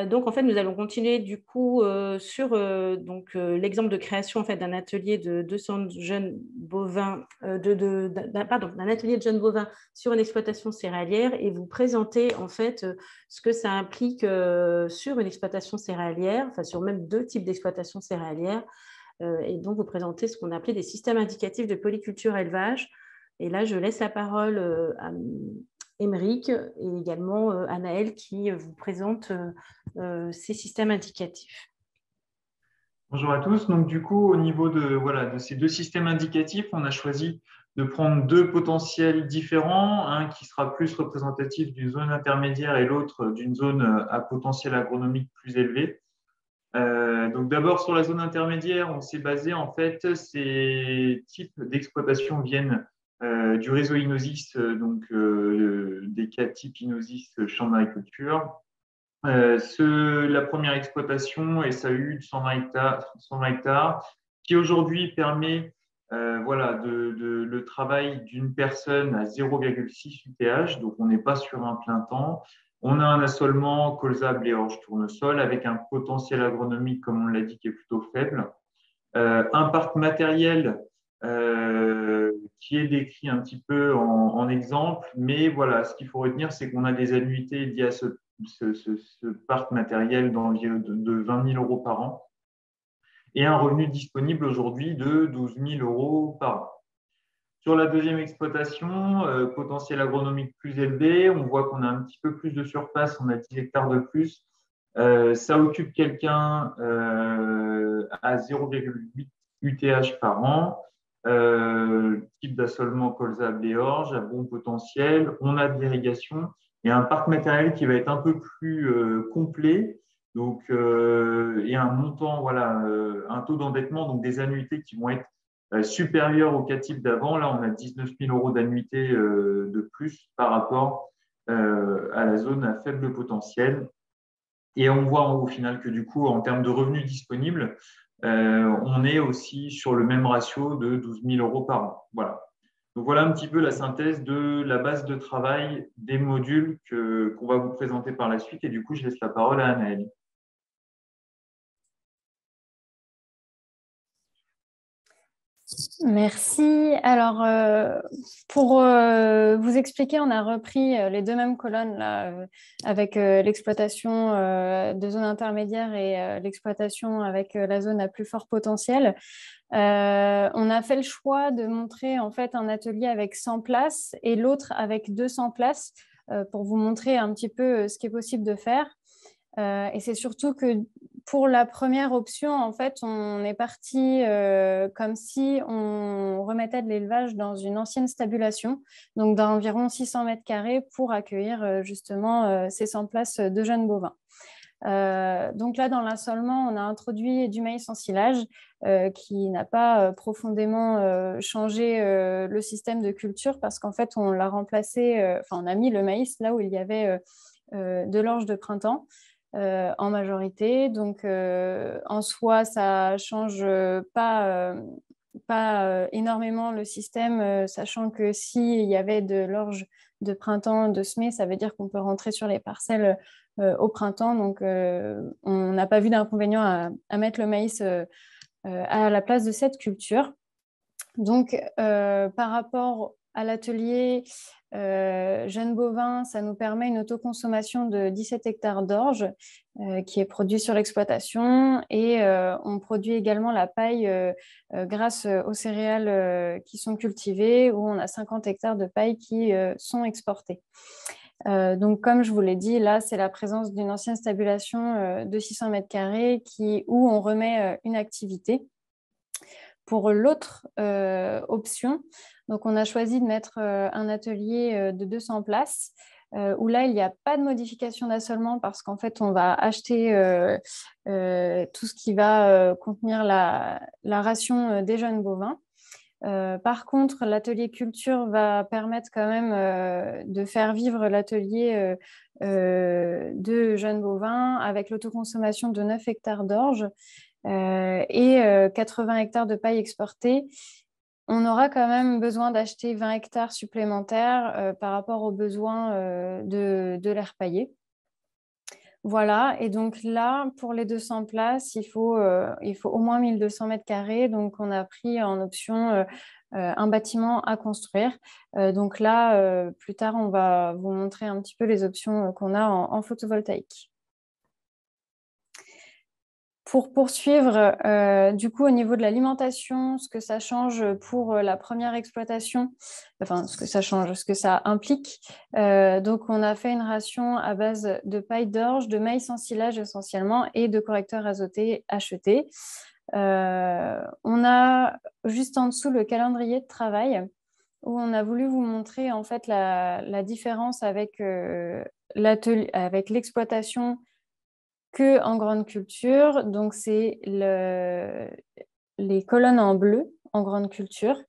Donc, en fait, nous allons continuer du coup sur l'exemple de création en fait, d'un atelier de 200 jeunes bovins, d'un atelier de jeunes bovins sur une exploitation céréalière et vous présenter en fait ce que ça implique sur une exploitation céréalière, enfin sur même 2 types d'exploitation céréalière, et donc vous présenter ce qu'on appelait des systèmes indicatifs de polyculture élevage. Et là, je laisse la parole à Émeric et également Anaëlle qui vous présente ces systèmes indicatifs. Bonjour à tous. Donc, du coup, au niveau de ces 2 systèmes indicatifs, on a choisi de prendre 2 potentiels différents, un qui sera plus représentatif d'une zone intermédiaire et l'autre d'une zone à potentiel agronomique plus élevé. Donc, d'abord, sur la zone intermédiaire, on s'est basé, en fait, ces types d'exploitation viennent du réseau Inosis, des 4 types Inosis champs d'agriculture. La première exploitation SAU de 120 hectares qui aujourd'hui permet le travail d'une personne à 0,6 UTH, donc on n'est pas sur un plein temps. On a un assolement colza, blé, orge, tournesol avec un potentiel agronomique, comme on l'a dit, qui est plutôt faible. Un parc matériel qui est décrit un petit peu en exemple, mais voilà, ce qu'il faut retenir, c'est qu'on a des annuités liées à ce parc matériel d'environ de 20 000 euros par an et un revenu disponible aujourd'hui de 12 000 euros par an. Sur la deuxième exploitation, potentiel agronomique plus élevé, on voit qu'on a un petit peu plus de surface, on a 10 hectares de plus. Ça occupe quelqu'un à 0,8 UTH par an, type d'assolement colza, blé, orge, à bon potentiel. On a de l'irrigation et un parc matériel qui va être un peu plus complet. Donc, et un montant, un taux d'endettement, donc des annuités qui vont être supérieurs aux 4 types d'avant. Là, on a 19 000 euros d'annuité de plus par rapport à la zone à faible potentiel. Et on voit au final que du coup, en termes de revenus disponibles, on est aussi sur le même ratio de 12 000 euros par an. Voilà. Donc voilà un petit peu la synthèse de la base de travail des modules qu'on va vous présenter par la suite. Et du coup, je laisse la parole à Anaëlle. Merci. Alors, pour vous expliquer, on a repris les 2 mêmes colonnes là, avec l'exploitation de zone intermédiaire et l'exploitation avec la zone à plus fort potentiel. On a fait le choix de montrer en fait un atelier avec 100 places et l'autre avec 200 places pour vous montrer un petit peu ce qui est possible de faire. Et c'est surtout que pour la première option, en fait, on est parti comme si on remettait de l'élevage dans une ancienne stabulation, donc d'environ 600 mètres carrés pour accueillir justement ces 100 places de jeunes bovins. Donc là, dans l'assolement, on a introduit du maïs en silage qui n'a pas profondément changé le système de culture parce qu'en fait, on l'a remplacé, on a mis le maïs là où il y avait de l'orge de printemps en majorité. Donc, en soi, ça ne change pas énormément le système, sachant que s'il y avait de l'orge de printemps de semer, ça veut dire qu'on peut rentrer sur les parcelles au printemps. Donc, on n'a pas vu d'inconvénient à mettre le maïs à la place de cette culture. Donc, par rapport à l'atelier jeunes bovins, ça nous permet une autoconsommation de 17 hectares d'orge qui est produit sur l'exploitation et on produit également la paille grâce aux céréales qui sont cultivées où on a 50 hectares de paille qui sont exportés. Donc, comme je vous l'ai dit, là, c'est la présence d'une ancienne stabulation de 600 mètres carrés où on remet une activité. Pour l'autre option, donc on a choisi de mettre un atelier de 200 places où là, il n'y a pas de modification d'assolement parce qu'en fait, on va acheter tout ce qui va contenir la ration des jeunes bovins. Par contre, l'atelier culture va permettre quand même de faire vivre l'atelier de jeunes bovins avec l'autoconsommation de 9 hectares d'orge et 80 hectares de paille exportée. On aura quand même besoin d'acheter 20 hectares supplémentaires par rapport aux besoins de l'air paillé. Voilà, et donc là, pour les 200 places, il faut au moins 1200 mètres carrés. Donc, on a pris en option un bâtiment à construire. Donc là, plus tard, on va vous montrer un petit peu les options qu'on a en photovoltaïque. Pour poursuivre, du coup, au niveau de l'alimentation, ce que ça change pour la première exploitation, enfin, ce que ça change, ce que ça implique. Donc, on a fait une ration à base de paille d'orge, de maïs en silage essentiellement et de correcteurs azotés achetés. On a juste en dessous le calendrier de travail où on a voulu vous montrer en fait la différence avec l'exploitation que en grande culture. Donc, c'est les colonnes en bleu en grande culture.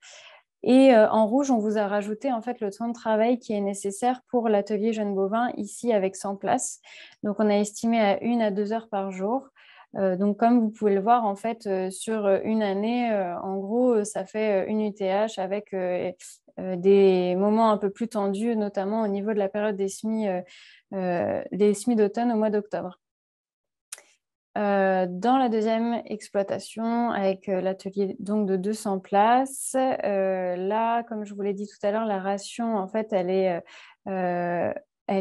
Et en rouge, on vous a rajouté en fait le temps de travail qui est nécessaire pour l'atelier jeunes bovins ici avec 100 places. Donc, on a estimé à 1 à 2 heures par jour. Donc, comme vous pouvez le voir, en fait, sur une année, en gros, ça fait une UTH avec des moments un peu plus tendus, notamment au niveau de la période des semis d'automne au mois d'octobre. Dans la deuxième exploitation, avec l'atelier donc de 200 places, là, comme je vous l'ai dit tout à l'heure, la ration, en fait, elle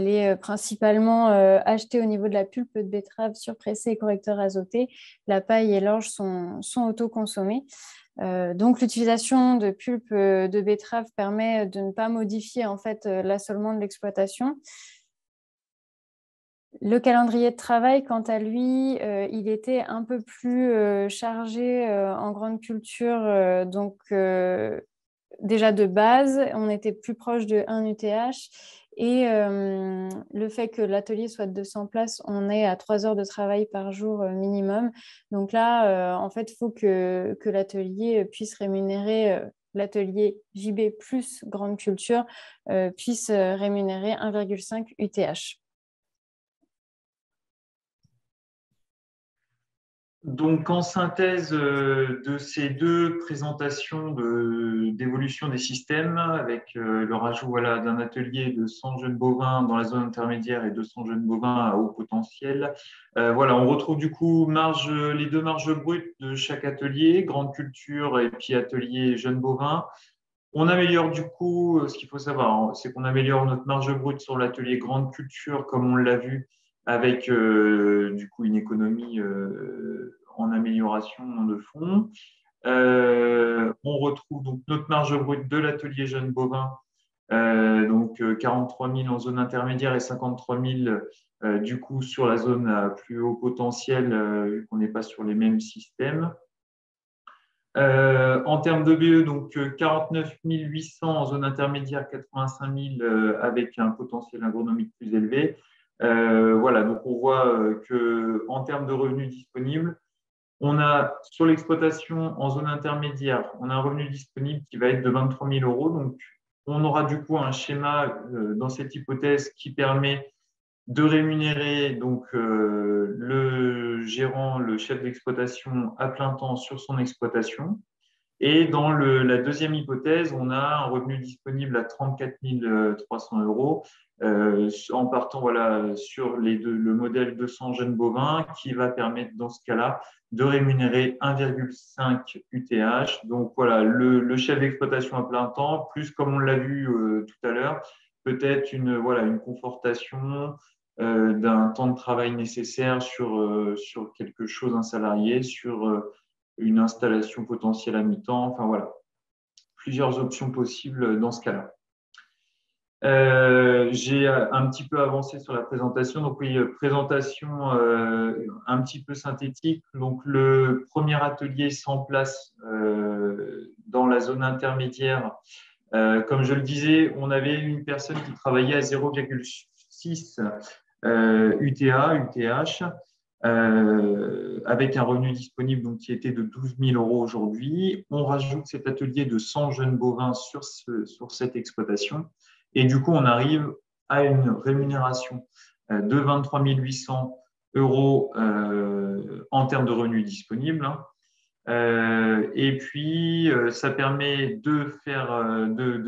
est principalement achetée au niveau de la pulpe de betterave surpressée et correcteur azoté. La paille et l'orge sont autoconsommés. Donc, l'utilisation de pulpe de betterave permet de ne pas modifier en fait l'assolement de l'exploitation. Le calendrier de travail, quant à lui, il était un peu plus chargé en grande culture. Donc, déjà de base, on était plus proche de 1 UTH. Et le fait que l'atelier soit de 200 places, on est à 3 heures de travail par jour minimum. Donc là, en fait, il faut que l'atelier puisse rémunérer, l'atelier JB plus grande culture puisse rémunérer 1,5 UTH. Donc, en synthèse de ces deux présentations d'évolution des systèmes, avec le rajout d'un atelier de 100 jeunes bovins dans la zone intermédiaire et 200 jeunes bovins à haut potentiel, on retrouve du coup les deux marges brutes de chaque atelier, grande culture et puis atelier jeunes bovins. On améliore du coup, ce qu'il faut savoir, c'est qu'on améliore notre marge brute sur l'atelier grande culture, comme on l'a vu, avec du coup une économie en amélioration de fond. On retrouve donc notre marge brute de l'atelier jeunes bovins, donc 43 000 en zone intermédiaire et 53 000 du coup sur la zone à plus haut potentiel, vu qu'on n'est pas sur les mêmes systèmes. En termes d'EBE, donc 49 800 en zone intermédiaire, 85 000 avec un potentiel agronomique plus élevé. Voilà, donc on voit qu'en termes de revenus disponibles, on a sur l'exploitation en zone intermédiaire, on a un revenu disponible qui va être de 23 000 euros. Donc, on aura du coup un schéma dans cette hypothèse qui permet de rémunérer donc, le gérant, le chef d'exploitation à plein temps sur son exploitation. Et dans la deuxième hypothèse, on a un revenu disponible à 34 300 euros en partant voilà, sur le modèle 200 jeunes bovins qui va permettre dans ce cas-là de rémunérer 1,5 UTH. Donc voilà, le chef d'exploitation à plein temps, plus comme on l'a vu tout à l'heure, peut-être une confortation d'un temps de travail nécessaire sur quelque chose, un salarié, sur une installation potentielle à mi-temps. Enfin voilà, plusieurs options possibles dans ce cas-là. J'ai un petit peu avancé sur la présentation. Donc oui, présentation un petit peu synthétique. Donc le premier atelier s'emplace dans la zone intermédiaire. Comme je le disais, on avait une personne qui travaillait à 0,6 UTH, avec un revenu disponible donc, qui était de 12 000 euros aujourd'hui. On rajoute cet atelier de 100 jeunes bovins sur cette exploitation. Et du coup, on arrive à une rémunération de 23 800 euros en termes de revenus disponibles. Et puis, ça permet de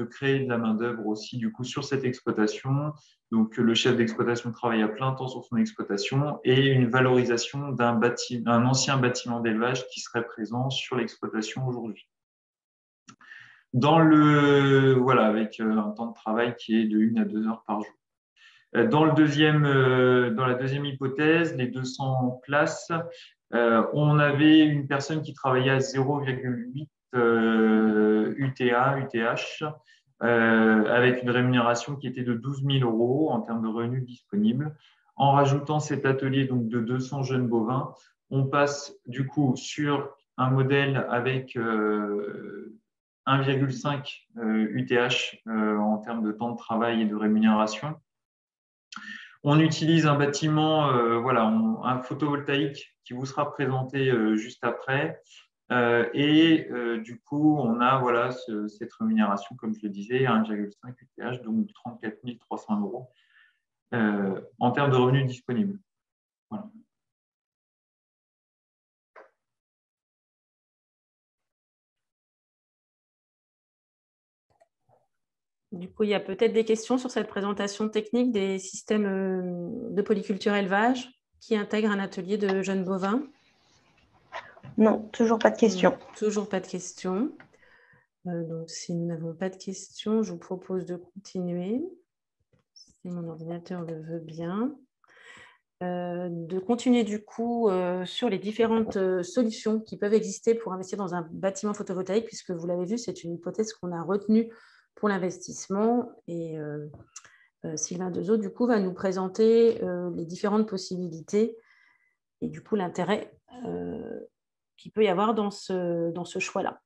créer de la main-d'œuvre aussi du coup sur cette exploitation. Donc, le chef d'exploitation travaille à plein temps sur son exploitation et une valorisation d'un ancien bâtiment d'élevage qui serait présent sur l'exploitation aujourd'hui. Avec un temps de travail qui est de 1 à 2 heures par jour. Dans la deuxième hypothèse, les 200 places, on avait une personne qui travaillait à 0,8 UTH, avec une rémunération qui était de 12 000 euros en termes de revenus disponibles. En rajoutant cet atelier donc, de 200 jeunes bovins, on passe du coup sur un modèle avec 1,5 UTH en termes de temps de travail et de rémunération. On utilise un bâtiment, un photovoltaïque qui vous sera présenté juste après. Du coup, on a cette rémunération, comme je le disais, à 1,5 UTH, donc 34 300 euros en termes de revenus disponibles. Voilà. Du coup, il y a peut-être des questions sur cette présentation technique des systèmes de polyculture élevage qui intègrent un atelier de jeunes bovins. Non, toujours pas de questions. Toujours pas de questions. Donc, si nous n'avons pas de questions, je vous propose de continuer, si mon ordinateur le veut bien. De continuer du coup sur les différentes solutions qui peuvent exister pour investir dans un bâtiment photovoltaïque, puisque vous l'avez vu, c'est une hypothèse qu'on a retenue pour l'investissement. Et Sylvain Dezeaux, du coup, va nous présenter les différentes possibilités et du coup l'intérêt qu'il peut y avoir dans ce choix-là.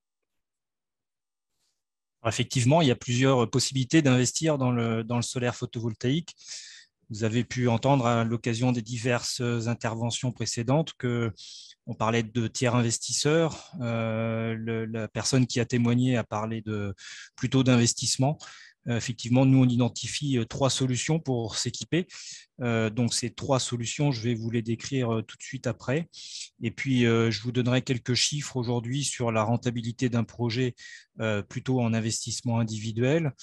Effectivement, il y a plusieurs possibilités d'investir dans le solaire photovoltaïque. Vous avez pu entendre à l'occasion des diverses interventions précédentes qu'on parlait de tiers investisseurs. La personne qui a témoigné a parlé plutôt d'investissement. Effectivement, nous, on identifie 3 solutions pour s'équiper. Donc, ces 3 solutions, je vais vous les décrire tout de suite après. Et puis, je vous donnerai quelques chiffres aujourd'hui sur la rentabilité d'un projet plutôt en investissement individuel,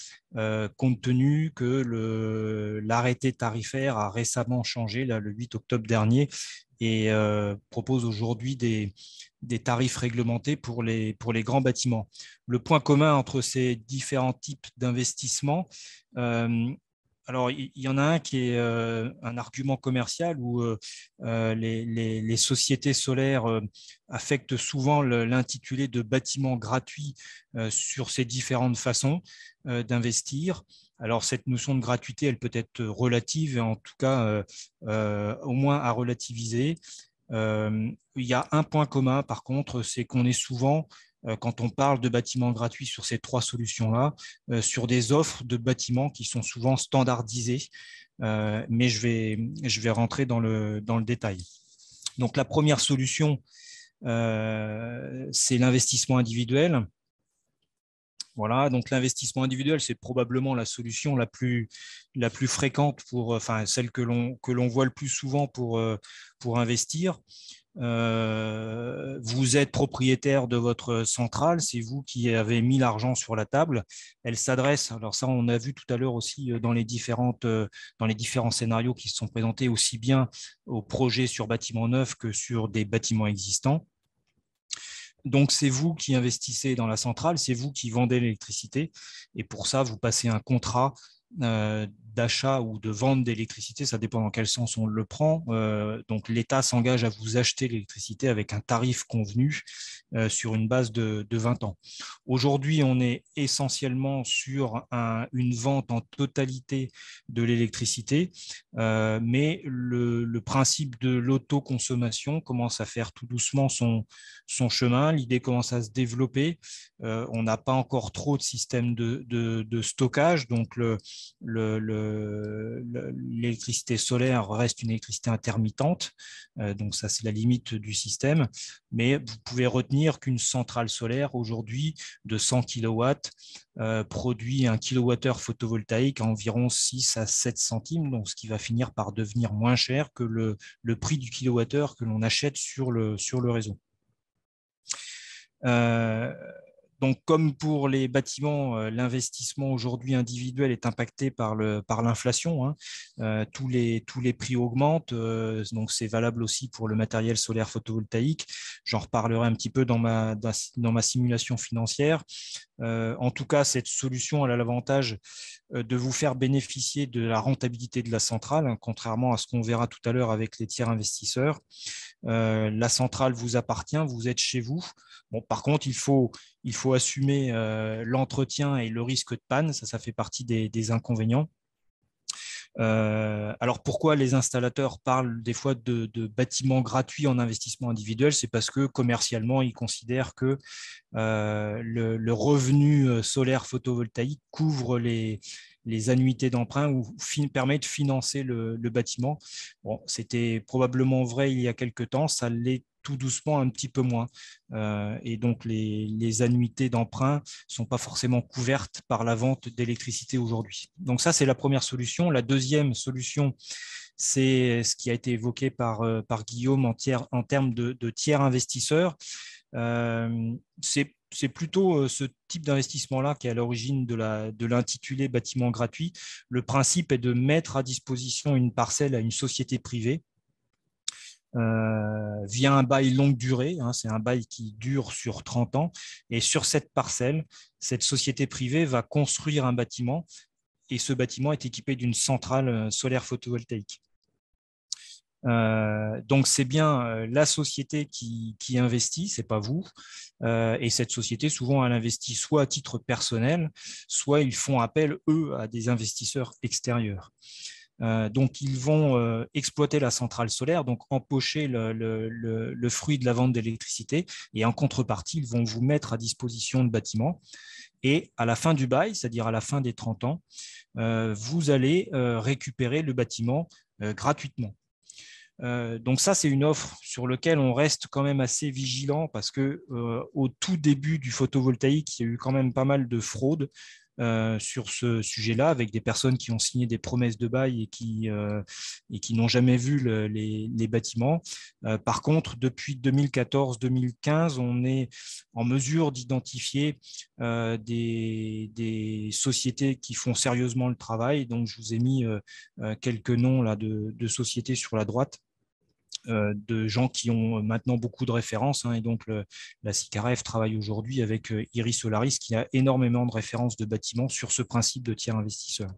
compte tenu que l'arrêté tarifaire a récemment changé, là, le 8 octobre dernier, et propose aujourd'hui des tarifs réglementés pour les grands bâtiments. Le point commun entre ces différents types d'investissements, alors il y en a un qui est un argument commercial où les sociétés solaires affectent souvent l'intitulé de bâtiment gratuit sur ces différentes façons d'investir. Alors, cette notion de gratuité, elle peut être relative et en tout cas, au moins à relativiser. Il y a un point commun, par contre, c'est qu'on est souvent, quand on parle de bâtiments gratuits sur ces 3 solutions-là, sur des offres de bâtiments qui sont souvent standardisées. mais je vais rentrer dans le détail. Donc, la première solution, c'est l'investissement individuel. Voilà, donc l'investissement individuel, c'est probablement la solution la plus fréquente celle que l'on voit le plus souvent pour investir. Vous êtes propriétaire de votre centrale, c'est vous qui avez mis l'argent sur la table. Elle s'adresse, alors ça on a vu tout à l'heure aussi dans les différents scénarios qui se sont présentés, aussi bien aux projets sur bâtiments neufs que sur des bâtiments existants. Donc, c'est vous qui investissez dans la centrale, c'est vous qui vendez l'électricité. Et pour ça, vous passez un contrat d'achat ou de vente d'électricité, ça dépend dans quel sens on le prend. Donc, l'État s'engage à vous acheter l'électricité avec un tarif convenu sur une base de 20 ans. Aujourd'hui, on est essentiellement sur une vente en totalité de l'électricité, mais le principe de l'autoconsommation commence à faire tout doucement son chemin. L'idée commence à se développer. On n'a pas encore trop de systèmes de stockage, donc l'électricité solaire reste une électricité intermittente, donc ça c'est la limite du système, mais vous pouvez retenir qu'une centrale solaire aujourd'hui de 100 kW produit 1 kWh photovoltaïque à environ 6 à 7 centimes, donc ce qui va finir par devenir moins cher que le prix du kilowattheure que l'on achète sur le réseau. Donc, comme pour les bâtiments, l'investissement aujourd'hui individuel est impacté par l'inflation. Tous les prix augmentent, donc c'est valable aussi pour le matériel solaire photovoltaïque. J'en reparlerai un petit peu dans ma simulation financière. En tout cas, cette solution elle a l'avantage de vous faire bénéficier de la rentabilité de la centrale, contrairement à ce qu'on verra tout à l'heure avec les tiers investisseurs. La centrale vous appartient, vous êtes chez vous. Bon, par contre, il faut assumer l'entretien et le risque de panne, ça fait partie des inconvénients. Alors pourquoi les installateurs parlent des fois de bâtiments gratuits en investissement individuel? C'est parce que commercialement, ils considèrent que le revenu solaire photovoltaïque couvre les annuités d'emprunt ou permet de financer le bâtiment. Bon, c'était probablement vrai il y a quelques temps, ça l'est tout doucement un petit peu moins. Et donc, les annuités d'emprunt ne sont pas forcément couvertes par la vente d'électricité aujourd'hui. Donc ça, c'est la première solution. La deuxième solution, c'est ce qui a été évoqué par Guillaume en termes de tiers investisseurs. C'est plutôt ce type d'investissement-là qui est à l'origine de l'intitulé bâtiment gratuit. Le principe est de mettre à disposition une parcelle à une société privée via un bail longue durée, c'est un bail qui dure sur 30 ans, et sur cette parcelle, cette société privée va construire un bâtiment, et ce bâtiment est équipé d'une centrale solaire photovoltaïque. Donc c'est bien la société qui investit, c'est pas vous, et cette société souvent elle investit soit à titre personnel, soit ils font appel eux à des investisseurs extérieurs. Donc, ils vont exploiter la centrale solaire, donc empocher le fruit de la vente d'électricité, et en contrepartie, ils vont vous mettre à disposition de bâtiments. Et à la fin du bail, c'est-à-dire à la fin des 30 ans, vous allez récupérer le bâtiment gratuitement. Donc ça, c'est une offre sur laquelle on reste quand même assez vigilant parce que au tout début du photovoltaïque, il y a eu quand même pas mal de fraudes sur ce sujet-là, avec des personnes qui ont signé des promesses de bail et qui n'ont jamais vu les bâtiments. Par contre, depuis 2014-2015, on est en mesure d'identifier des sociétés qui font sérieusement le travail. Donc, je vous ai mis quelques noms là, de sociétés sur la droite. De gens qui ont maintenant beaucoup de références, et donc la SICAREF travaille aujourd'hui avec Iris Solaris qui a énormément de références de bâtiments sur ce principe de tiers investisseur.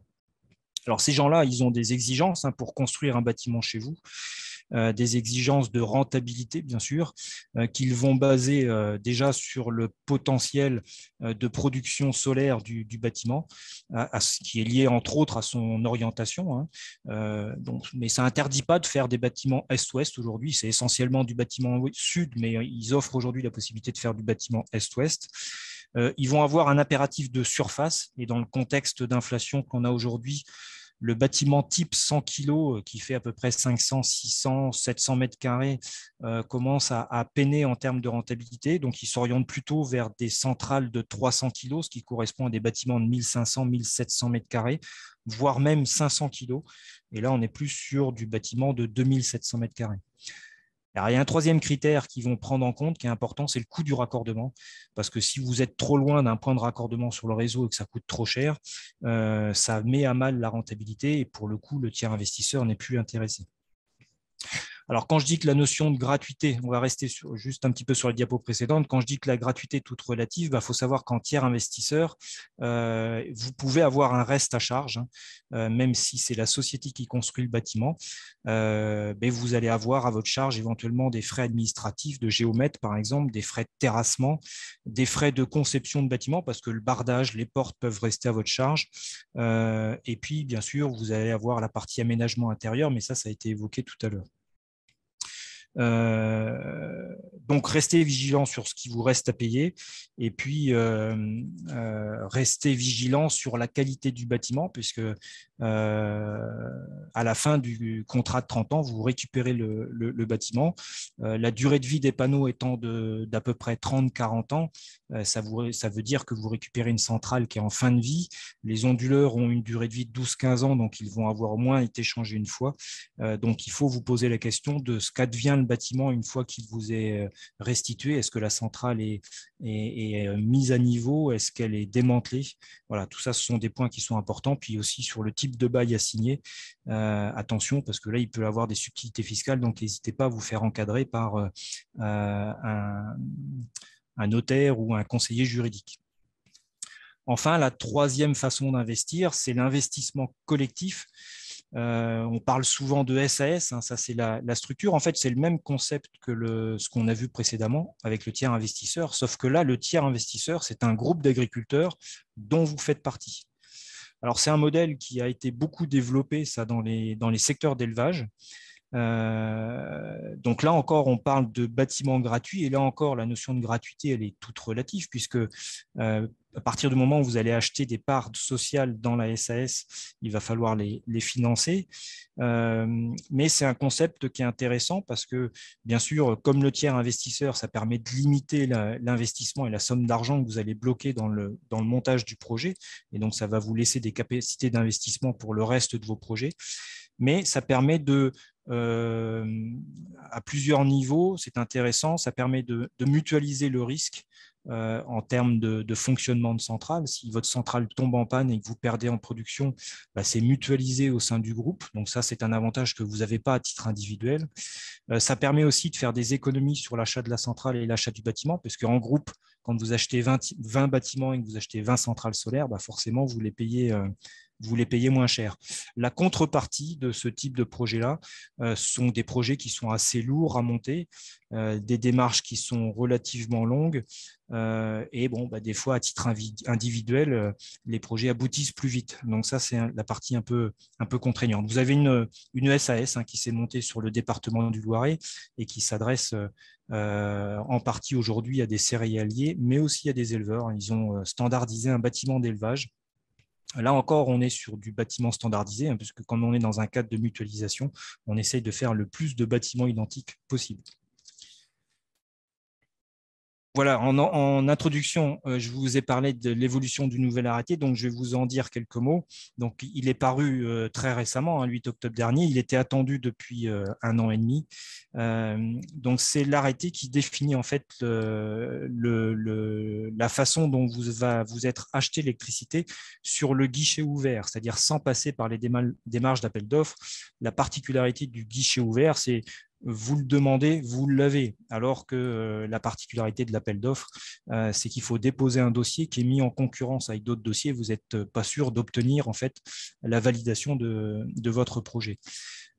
Alors ces gens-là, ils ont des exigences pour construire un bâtiment chez vous, des exigences de rentabilité bien sûr, qu'ils vont baser déjà sur le potentiel de production solaire du bâtiment, à ce qui est lié entre autres à son orientation. Mais ça n'interdit pas de faire des bâtiments est-ouest aujourd'hui, c'est essentiellement du bâtiment sud, mais ils offrent aujourd'hui la possibilité de faire du bâtiment est-ouest. Ils vont avoir un impératif de surface, et dans le contexte d'inflation qu'on a aujourd'hui, le bâtiment type 100 kg qui fait à peu près 500, 600, 700 mètres carrés commence à peiner en termes de rentabilité. Donc, il s'oriente plutôt vers des centrales de 300 kg, ce qui correspond à des bâtiments de 1500, 1700 mètres carrés, voire même 500 kg. Et là, on est plus sur du bâtiment de 2700 mètres carrés. Alors, il y a un troisième critère qu'ils vont prendre en compte qui est important, c'est le coût du raccordement. Parce que si vous êtes trop loin d'un point de raccordement sur le réseau et que ça coûte trop cher, ça met à mal la rentabilité et pour le coup, le tiers investisseur n'est plus intéressé. Alors, quand je dis que la notion de gratuité, on va rester juste un petit peu sur la diapo précédente, quand je dis que la gratuité est toute relative, faut savoir qu'en tiers investisseur, vous pouvez avoir un reste à charge, même si c'est la société qui construit le bâtiment, mais vous allez avoir à votre charge éventuellement des frais administratifs de géomètre, par exemple, des frais de terrassement, des frais de conception de bâtiment, parce que le bardage, les portes peuvent rester à votre charge. Et puis, bien sûr, vous allez avoir la partie aménagement intérieur, mais ça a été évoqué tout à l'heure. Donc, restez vigilant sur ce qui vous reste à payer et puis restez vigilant sur la qualité du bâtiment puisque à la fin du contrat de 30 ans, vous récupérez le bâtiment. La durée de vie des panneaux étant d'à peu près 30-40 ans, ça veut dire que vous récupérez une centrale qui est en fin de vie. Les onduleurs ont une durée de vie de 12-15 ans, donc ils vont avoir au moins été changés une fois. Donc, il faut vous poser la question de ce qu'advient le bâtiment une fois qu'il vous est restitué. Est-ce que la centrale est mise à niveau? Est-ce qu'elle est démantelée? Voilà, tout ça, ce sont des points qui sont importants. Puis aussi sur le type de bail à signer, attention, parce que là, il peut y avoir des subtilités fiscales, donc n'hésitez pas à vous faire encadrer par un notaire ou un conseiller juridique. Enfin, la troisième façon d'investir, c'est l'investissement collectif. On parle souvent de SAS, ça c'est la structure. En fait, c'est le même concept que ce qu'on a vu précédemment avec le tiers investisseur, sauf que là, le tiers investisseur, c'est un groupe d'agriculteurs dont vous faites partie. Alors, c'est un modèle qui a été beaucoup développé ça, dans les secteurs d'élevage. Donc là encore, on parle de bâtiments gratuits et là encore, la notion de gratuité, elle est toute relative puisque à partir du moment où vous allez acheter des parts sociales dans la SAS, il va falloir les financer. Mais c'est un concept qui est intéressant parce que, bien sûr, comme le tiers investisseur, ça permet de limiter l'investissement et la somme d'argent que vous allez bloquer dans le montage du projet. Et donc, ça va vous laisser des capacités d'investissement pour le reste de vos projets. Mais ça permet à plusieurs niveaux, c'est intéressant, ça permet de mutualiser le risque en termes de fonctionnement de centrale. Si votre centrale tombe en panne et que vous perdez en production, c'est mutualisé au sein du groupe. Donc ça, c'est un avantage que vous n'avez pas à titre individuel. Ça permet aussi de faire des économies sur l'achat de la centrale et l'achat du bâtiment, parce qu'en groupe, quand vous achetez 20 bâtiments et que vous achetez 20 centrales solaires, forcément, vous les payez moins cher. La contrepartie de ce type de projet-là sont des projets qui sont assez lourds à monter, des démarches qui sont relativement longues et des fois, à titre individuel, les projets aboutissent plus vite. Donc ça, c'est la partie un peu contraignante. Vous avez une SAS qui s'est montée sur le département du Loiret et qui s'adresse en partie aujourd'hui à des céréaliers, mais aussi à des éleveurs. Ils ont standardisé un bâtiment d'élevage. Là encore, on est sur du bâtiment standardisé, puisque quand on est dans un cadre de mutualisation, on essaye de faire le plus de bâtiments identiques possible. Voilà, en introduction, je vous ai parlé de l'évolution du nouvel arrêté, donc je vais vous en dire quelques mots. Donc, il est paru très récemment, le 8 octobre dernier, il était attendu depuis 1 an et demi. Donc, c'est l'arrêté qui définit en fait la façon dont vous être acheté l'électricité sur le guichet ouvert, c'est-à-dire sans passer par les démarches d'appel d'offres. La particularité du guichet ouvert, c'est vous le demandez, vous l'avez, alors que la particularité de l'appel d'offres, c'est qu'il faut déposer un dossier qui est mis en concurrence avec d'autres dossiers. Vous n'êtes pas sûr d'obtenir en fait la validation de votre projet.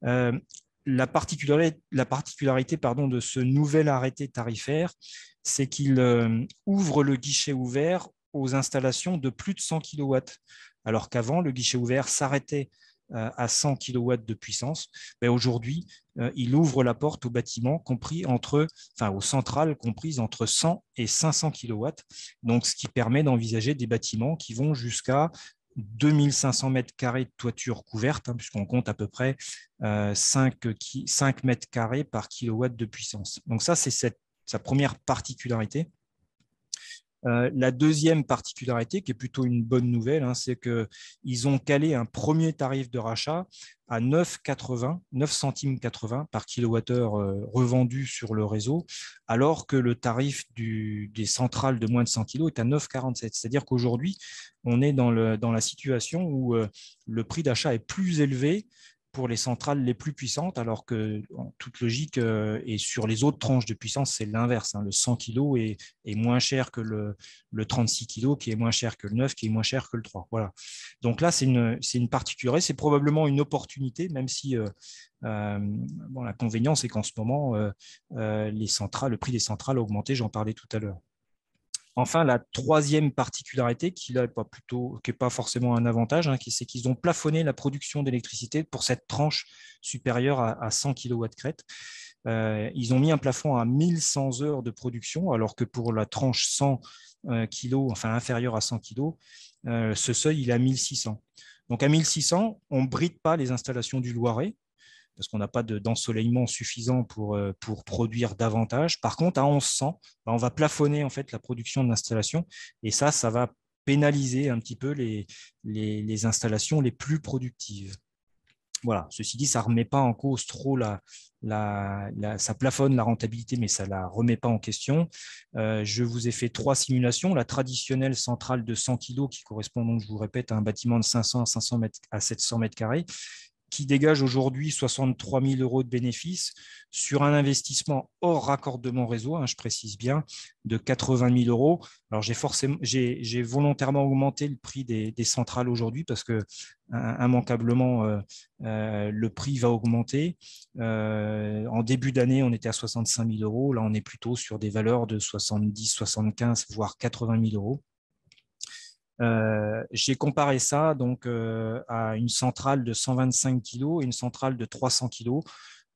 La particularité de ce nouvel arrêté tarifaire, c'est qu'il ouvre le guichet ouvert aux installations de plus de 100 kW, alors qu'avant, le guichet ouvert s'arrêtait à 100 kW de puissance. Aujourd'hui, il ouvre la porte aux bâtiments aux centrales comprises entre 100 et 500 kW, donc ce qui permet d'envisager des bâtiments qui vont jusqu'à 2500 mètres carrés de toiture couverte, hein, puisqu'on compte à peu près 5 mètres carrés par kilowatt de puissance. Donc ça, c'est sa première particularité. La deuxième particularité, qui est plutôt une bonne nouvelle, hein, c'est qu'ils ont calé un premier tarif de rachat à 9 centimes 80 par kilowattheure revendu sur le réseau, alors que le tarif des centrales de moins de 100 kg est à 9,47. C'est-à-dire qu'aujourd'hui, on est dans la situation où le prix d'achat est plus élevé pour les centrales les plus puissantes, alors que, en toute logique, et sur les autres tranches de puissance, c'est l'inverse. Hein. Le 100 kg est moins cher que le 36 kg, qui est moins cher que le 9, qui est moins cher que le 3. Voilà. Donc là, c'est une particularité, c'est probablement une opportunité, même si l'inconvénient, c'est qu'en ce moment, le prix des centrales a augmenté, j'en parlais tout à l'heure. Enfin, la troisième particularité, qui n'est pas forcément un avantage, hein, c'est qu'ils ont plafonné la production d'électricité pour cette tranche supérieure à 100 kW crête. Ils ont mis un plafond à 1100 heures de production, alors que pour la tranche 100 kg, enfin inférieure à 100 kg, ce seuil il est à 1600. Donc à 1600, on ne bride pas les installations du Loiret, parce qu'on n'a pas d'ensoleillement suffisant pour produire davantage. Par contre, à 1100, on va plafonner en fait la production de l'installation, et ça va pénaliser un petit peu les installations les plus productives. Voilà. Ceci dit, ça ne remet pas en cause trop ça plafonne la rentabilité, mais ça ne la remet pas en question. Je vous ai fait 3 simulations. La traditionnelle centrale de 100 kg, qui correspond, donc, je vous répète, à un bâtiment de 500 à 700 mètres carrés, qui dégage aujourd'hui 63 000 € de bénéfices sur un investissement hors raccordement réseau, hein, je précise bien, de 80 000 €. Alors, j'ai volontairement augmenté le prix des centrales aujourd'hui parce que immanquablement, le prix va augmenter. En début d'année, on était à 65 000 €. Là, on est plutôt sur des valeurs de 70, 75, voire 80 000 €. J'ai comparé ça donc à une centrale de 125 kg et une centrale de 300 kg.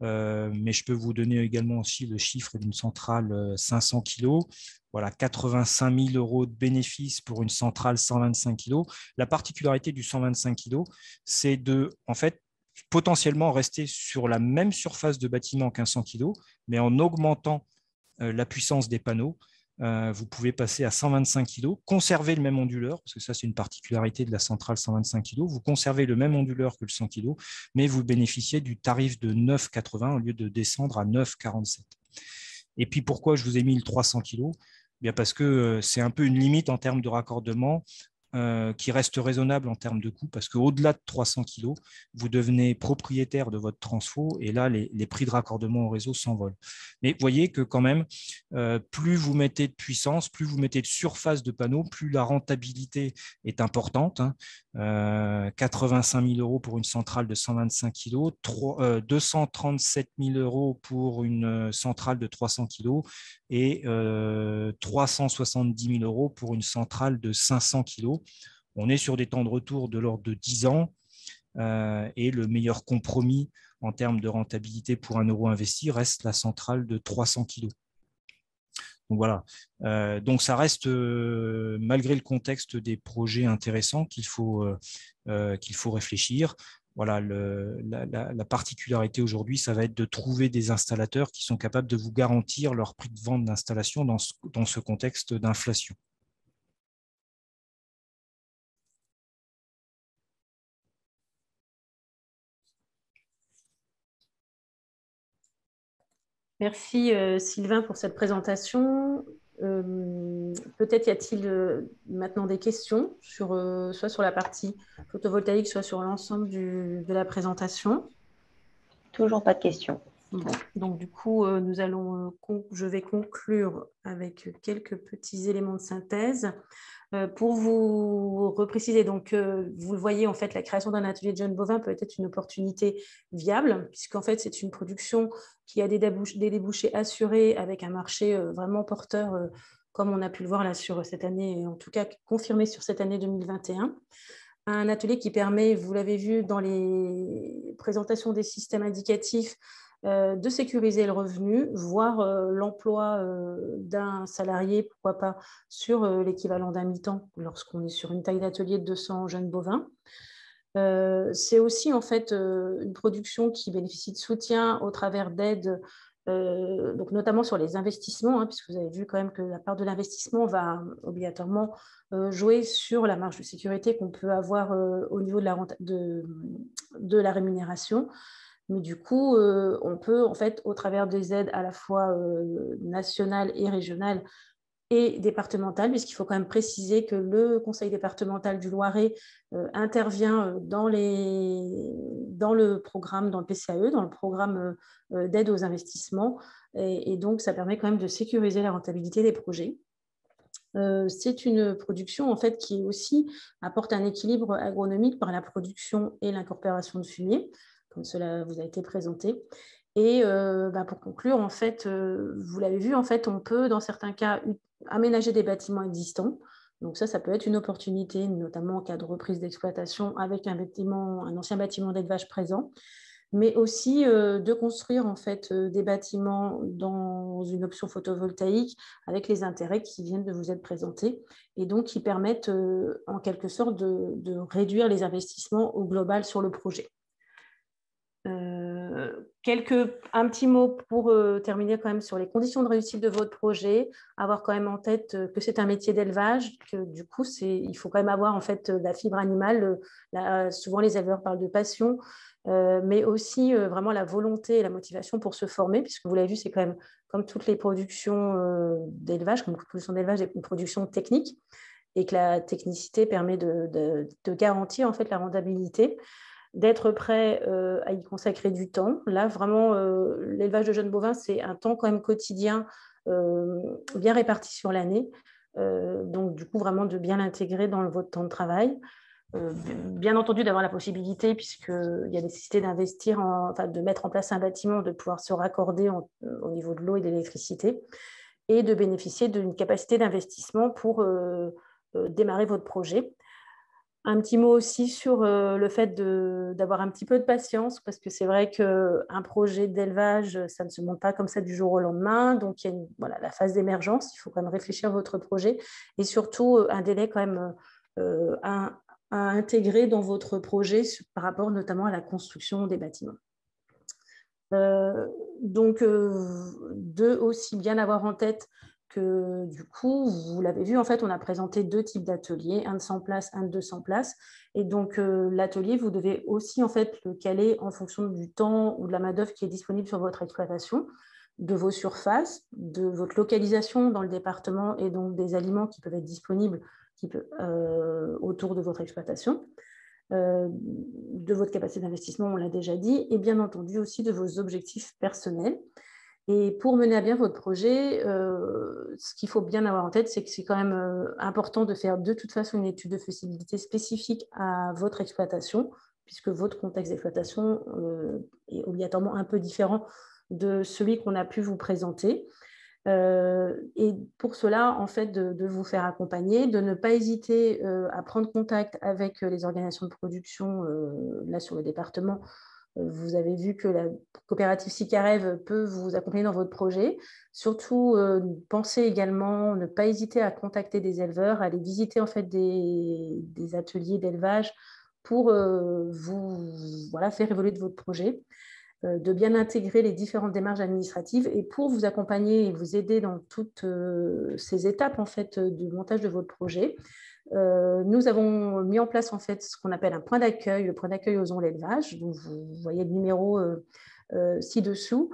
Mais je peux vous donner également aussi le chiffre d'une centrale 500 kg. Voilà, 85 000 € de bénéfices pour une centrale 125 kg. La particularité du 125 kg, c'est en fait, potentiellement rester sur la même surface de bâtiment qu'un 100 kg, mais en augmentant la puissance des panneaux. Vous pouvez passer à 125 kg, conserver le même onduleur, parce que ça, c'est une particularité de la centrale 125 kg. Vous conservez le même onduleur que le 100 kg, mais vous bénéficiez du tarif de 9,80 au lieu de descendre à 9,47. Et puis, pourquoi je vous ai mis le 300 kg ? Bien parce que c'est un peu une limite en termes de raccordement qui reste raisonnable en termes de coût, parce qu'au-delà de 300 kg, vous devenez propriétaire de votre transfo, et là, les prix de raccordement au réseau s'envolent. Mais vous voyez que quand même, plus vous mettez de puissance, plus vous mettez de surface de panneaux, plus la rentabilité est importante. 85 000 € pour une centrale de 125 kg, 237 000 € pour une centrale de 300 kg et 370 000 € pour une centrale de 500 kg. On est sur des temps de retour de l'ordre de 10 ans et le meilleur compromis en termes de rentabilité pour 1 € investi reste la centrale de 300 kg. Donc voilà, donc ça reste, malgré le contexte, des projets intéressants qu'il faut réfléchir. Voilà, la particularité aujourd'hui, ça va être de trouver des installateurs qui sont capables de vous garantir leur prix de vente d'installation dans ce contexte d'inflation. Merci Sylvain pour cette présentation. Peut-être y a-t-il maintenant des questions soit sur la partie photovoltaïque, soit sur l'ensemble de la présentation. Toujours pas de questions. Bon, donc du coup, je vais conclure avec quelques petits éléments de synthèse. Pour vous repréciser, donc, vous le voyez, en fait, la création d'un atelier de jeunes bovins peut être une opportunité viable, puisqu'en fait, c'est une production qui a des débouchés assurés avec un marché vraiment porteur, comme on a pu le voir là sur cette année, en tout cas confirmé sur cette année 2021. Un atelier qui permet, vous l'avez vu dans les présentations des systèmes indicatifs, de sécuriser le revenu, voire l'emploi d'un salarié, pourquoi pas, sur l'équivalent d'un mi-temps lorsqu'on est sur une taille d'atelier de 200 jeunes bovins. C'est aussi en fait une production qui bénéficie de soutien au travers d'aides, donc notamment sur les investissements, hein, puisque vous avez vu quand même que la part de l'investissement va obligatoirement jouer sur la marge de sécurité qu'on peut avoir au niveau de la rémunération. Mais du coup, on peut, en fait, au travers des aides à la fois nationales et régionales et départementales, puisqu'il faut quand même préciser que le conseil départemental du Loiret intervient dans le programme, dans le PCAE, dans le programme d'aide aux investissements. Et donc, ça permet quand même de sécuriser la rentabilité des projets. C'est une production en fait, qui aussi apporte un équilibre agronomique par la production et l'incorporation de fumier, comme cela vous a été présenté. Et pour conclure, en fait, vous l'avez vu, en fait, on peut, dans certains cas, aménager des bâtiments existants. Donc ça peut être une opportunité, notamment en cas de reprise d'exploitation avec un ancien bâtiment d'élevage présent, mais aussi de construire en fait des bâtiments dans une option photovoltaïque avec les intérêts qui viennent de vous être présentés et donc qui permettent en quelque sorte de réduire les investissements au global sur le projet. Un petit mot pour terminer quand même sur les conditions de réussite de votre projet, avoir quand même en tête que c'est un métier d'élevage, que du coup il faut quand même avoir en fait la fibre animale. Souvent les éleveurs parlent de passion, mais aussi vraiment la volonté et la motivation pour se former, puisque vous l'avez vu, c'est quand même comme toutes les productions d'élevage, comme toute production d'élevage, une production technique, et que la technicité permet de garantir en fait la rentabilité, d'être prêt à y consacrer du temps. Là, vraiment, l'élevage de jeunes bovins, c'est un temps quand même quotidien bien réparti sur l'année. Donc, du coup, vraiment de bien l'intégrer dans votre temps de travail. Bien entendu, d'avoir la possibilité, puisqu'il y a nécessité d'investir, de mettre en place un bâtiment, de pouvoir se raccorder au niveau de l'eau et de l'électricité, et de bénéficier d'une capacité d'investissement pour démarrer votre projet. Un petit mot aussi sur le fait d'avoir un petit peu de patience, parce que c'est vrai qu'un projet d'élevage, ça ne se monte pas comme ça du jour au lendemain. Donc, il y a la phase d'émergence, il faut quand même réfléchir à votre projet, et surtout un délai quand même à intégrer dans votre projet par rapport notamment à la construction des bâtiments. Donc, de aussi bien avoir en tête que du coup, vous l'avez vu, en fait, on a présenté 2 types d'ateliers, un de 100 places, un de 200 places. Et donc, l'atelier, vous devez aussi en fait le caler en fonction du temps ou de la main-d'œuvre qui est disponible sur votre exploitation, de vos surfaces, de votre localisation dans le département et donc des aliments qui peuvent être disponibles autour de votre exploitation. De votre capacité d'investissement, on l'a déjà dit, et bien entendu aussi de vos objectifs personnels. Et pour mener à bien votre projet, ce qu'il faut bien avoir en tête, c'est que c'est quand même important de faire de toute façon une étude de faisabilité spécifique à votre exploitation, puisque votre contexte d'exploitation est obligatoirement un peu différent de celui qu'on a pu vous présenter. Et pour cela, en fait, de vous faire accompagner, de ne pas hésiter à prendre contact avec les organisations de production, là sur le département. Vous avez vu que la coopérative Sicarev peut vous accompagner dans votre projet. Surtout, pensez également, ne pas hésiter à contacter des éleveurs, à aller visiter en fait des ateliers d'élevage pour faire évoluer de votre projet, de bien intégrer les différentes démarches administratives et pour vous accompagner et vous aider dans toutes ces étapes en fait, du montage de votre projet. Nous avons mis en place en fait ce qu'on appelle un point d'accueil, le point d'accueil Osons l'élevage. Donc vous voyez le numéro ci-dessous,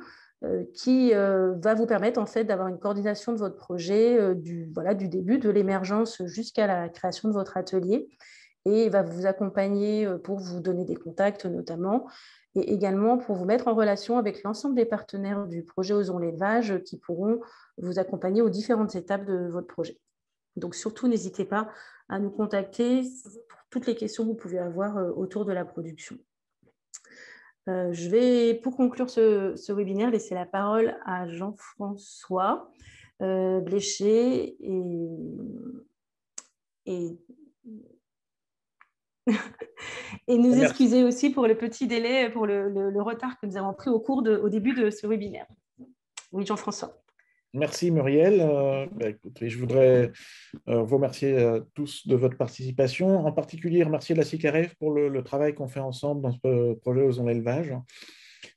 qui va vous permettre en fait d'avoir une coordination de votre projet du début de l'émergence jusqu'à la création de votre atelier, et va vous accompagner pour vous donner des contacts notamment, et également pour vous mettre en relation avec l'ensemble des partenaires du projet Osons l'élevage qui pourront vous accompagner aux différentes étapes de votre projet. Donc surtout, n'hésitez pas à nous contacter pour toutes les questions que vous pouvez avoir autour de la production. Je vais, pour conclure ce webinaire, laisser la parole à Jean-François Blécher Et nous Merci. excuser aussi pour le petit délai, pour le retard que nous avons pris au début de ce webinaire. Oui, Jean-François. Merci Muriel. Écoutez, je voudrais vous remercier tous de votre participation, en particulier remercier la CICAREF pour le travail qu'on fait ensemble dans ce projet Osons l'élevage,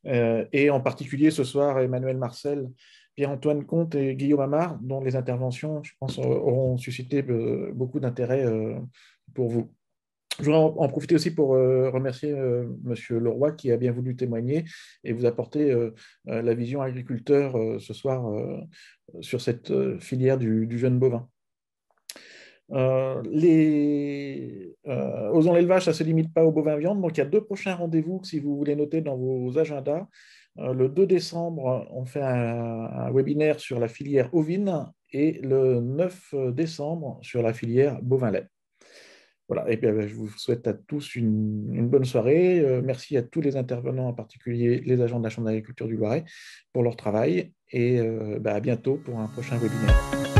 et en particulier ce soir Emmanuel Marcel, Pierre-Antoine Comte et Guillaume Amar, dont les interventions, je pense, auront suscité beaucoup d'intérêt pour vous. Je voudrais en profiter aussi pour remercier Monsieur Leroy qui a bien voulu témoigner et vous apporter la vision agriculteur ce soir sur cette filière du jeune bovin. Osons l'élevage, ça ne se limite pas au bovin viande, donc il y a 2 prochains rendez-vous si vous voulez noter dans vos agendas. Le 2 décembre, on fait un webinaire sur la filière ovine et le 9 décembre sur la filière bovin-lait. Voilà, et bien, je vous souhaite à tous une bonne soirée. Merci à tous les intervenants, en particulier les agents de la Chambre d'agriculture du Loiret, pour leur travail. Et à bientôt pour un prochain webinaire.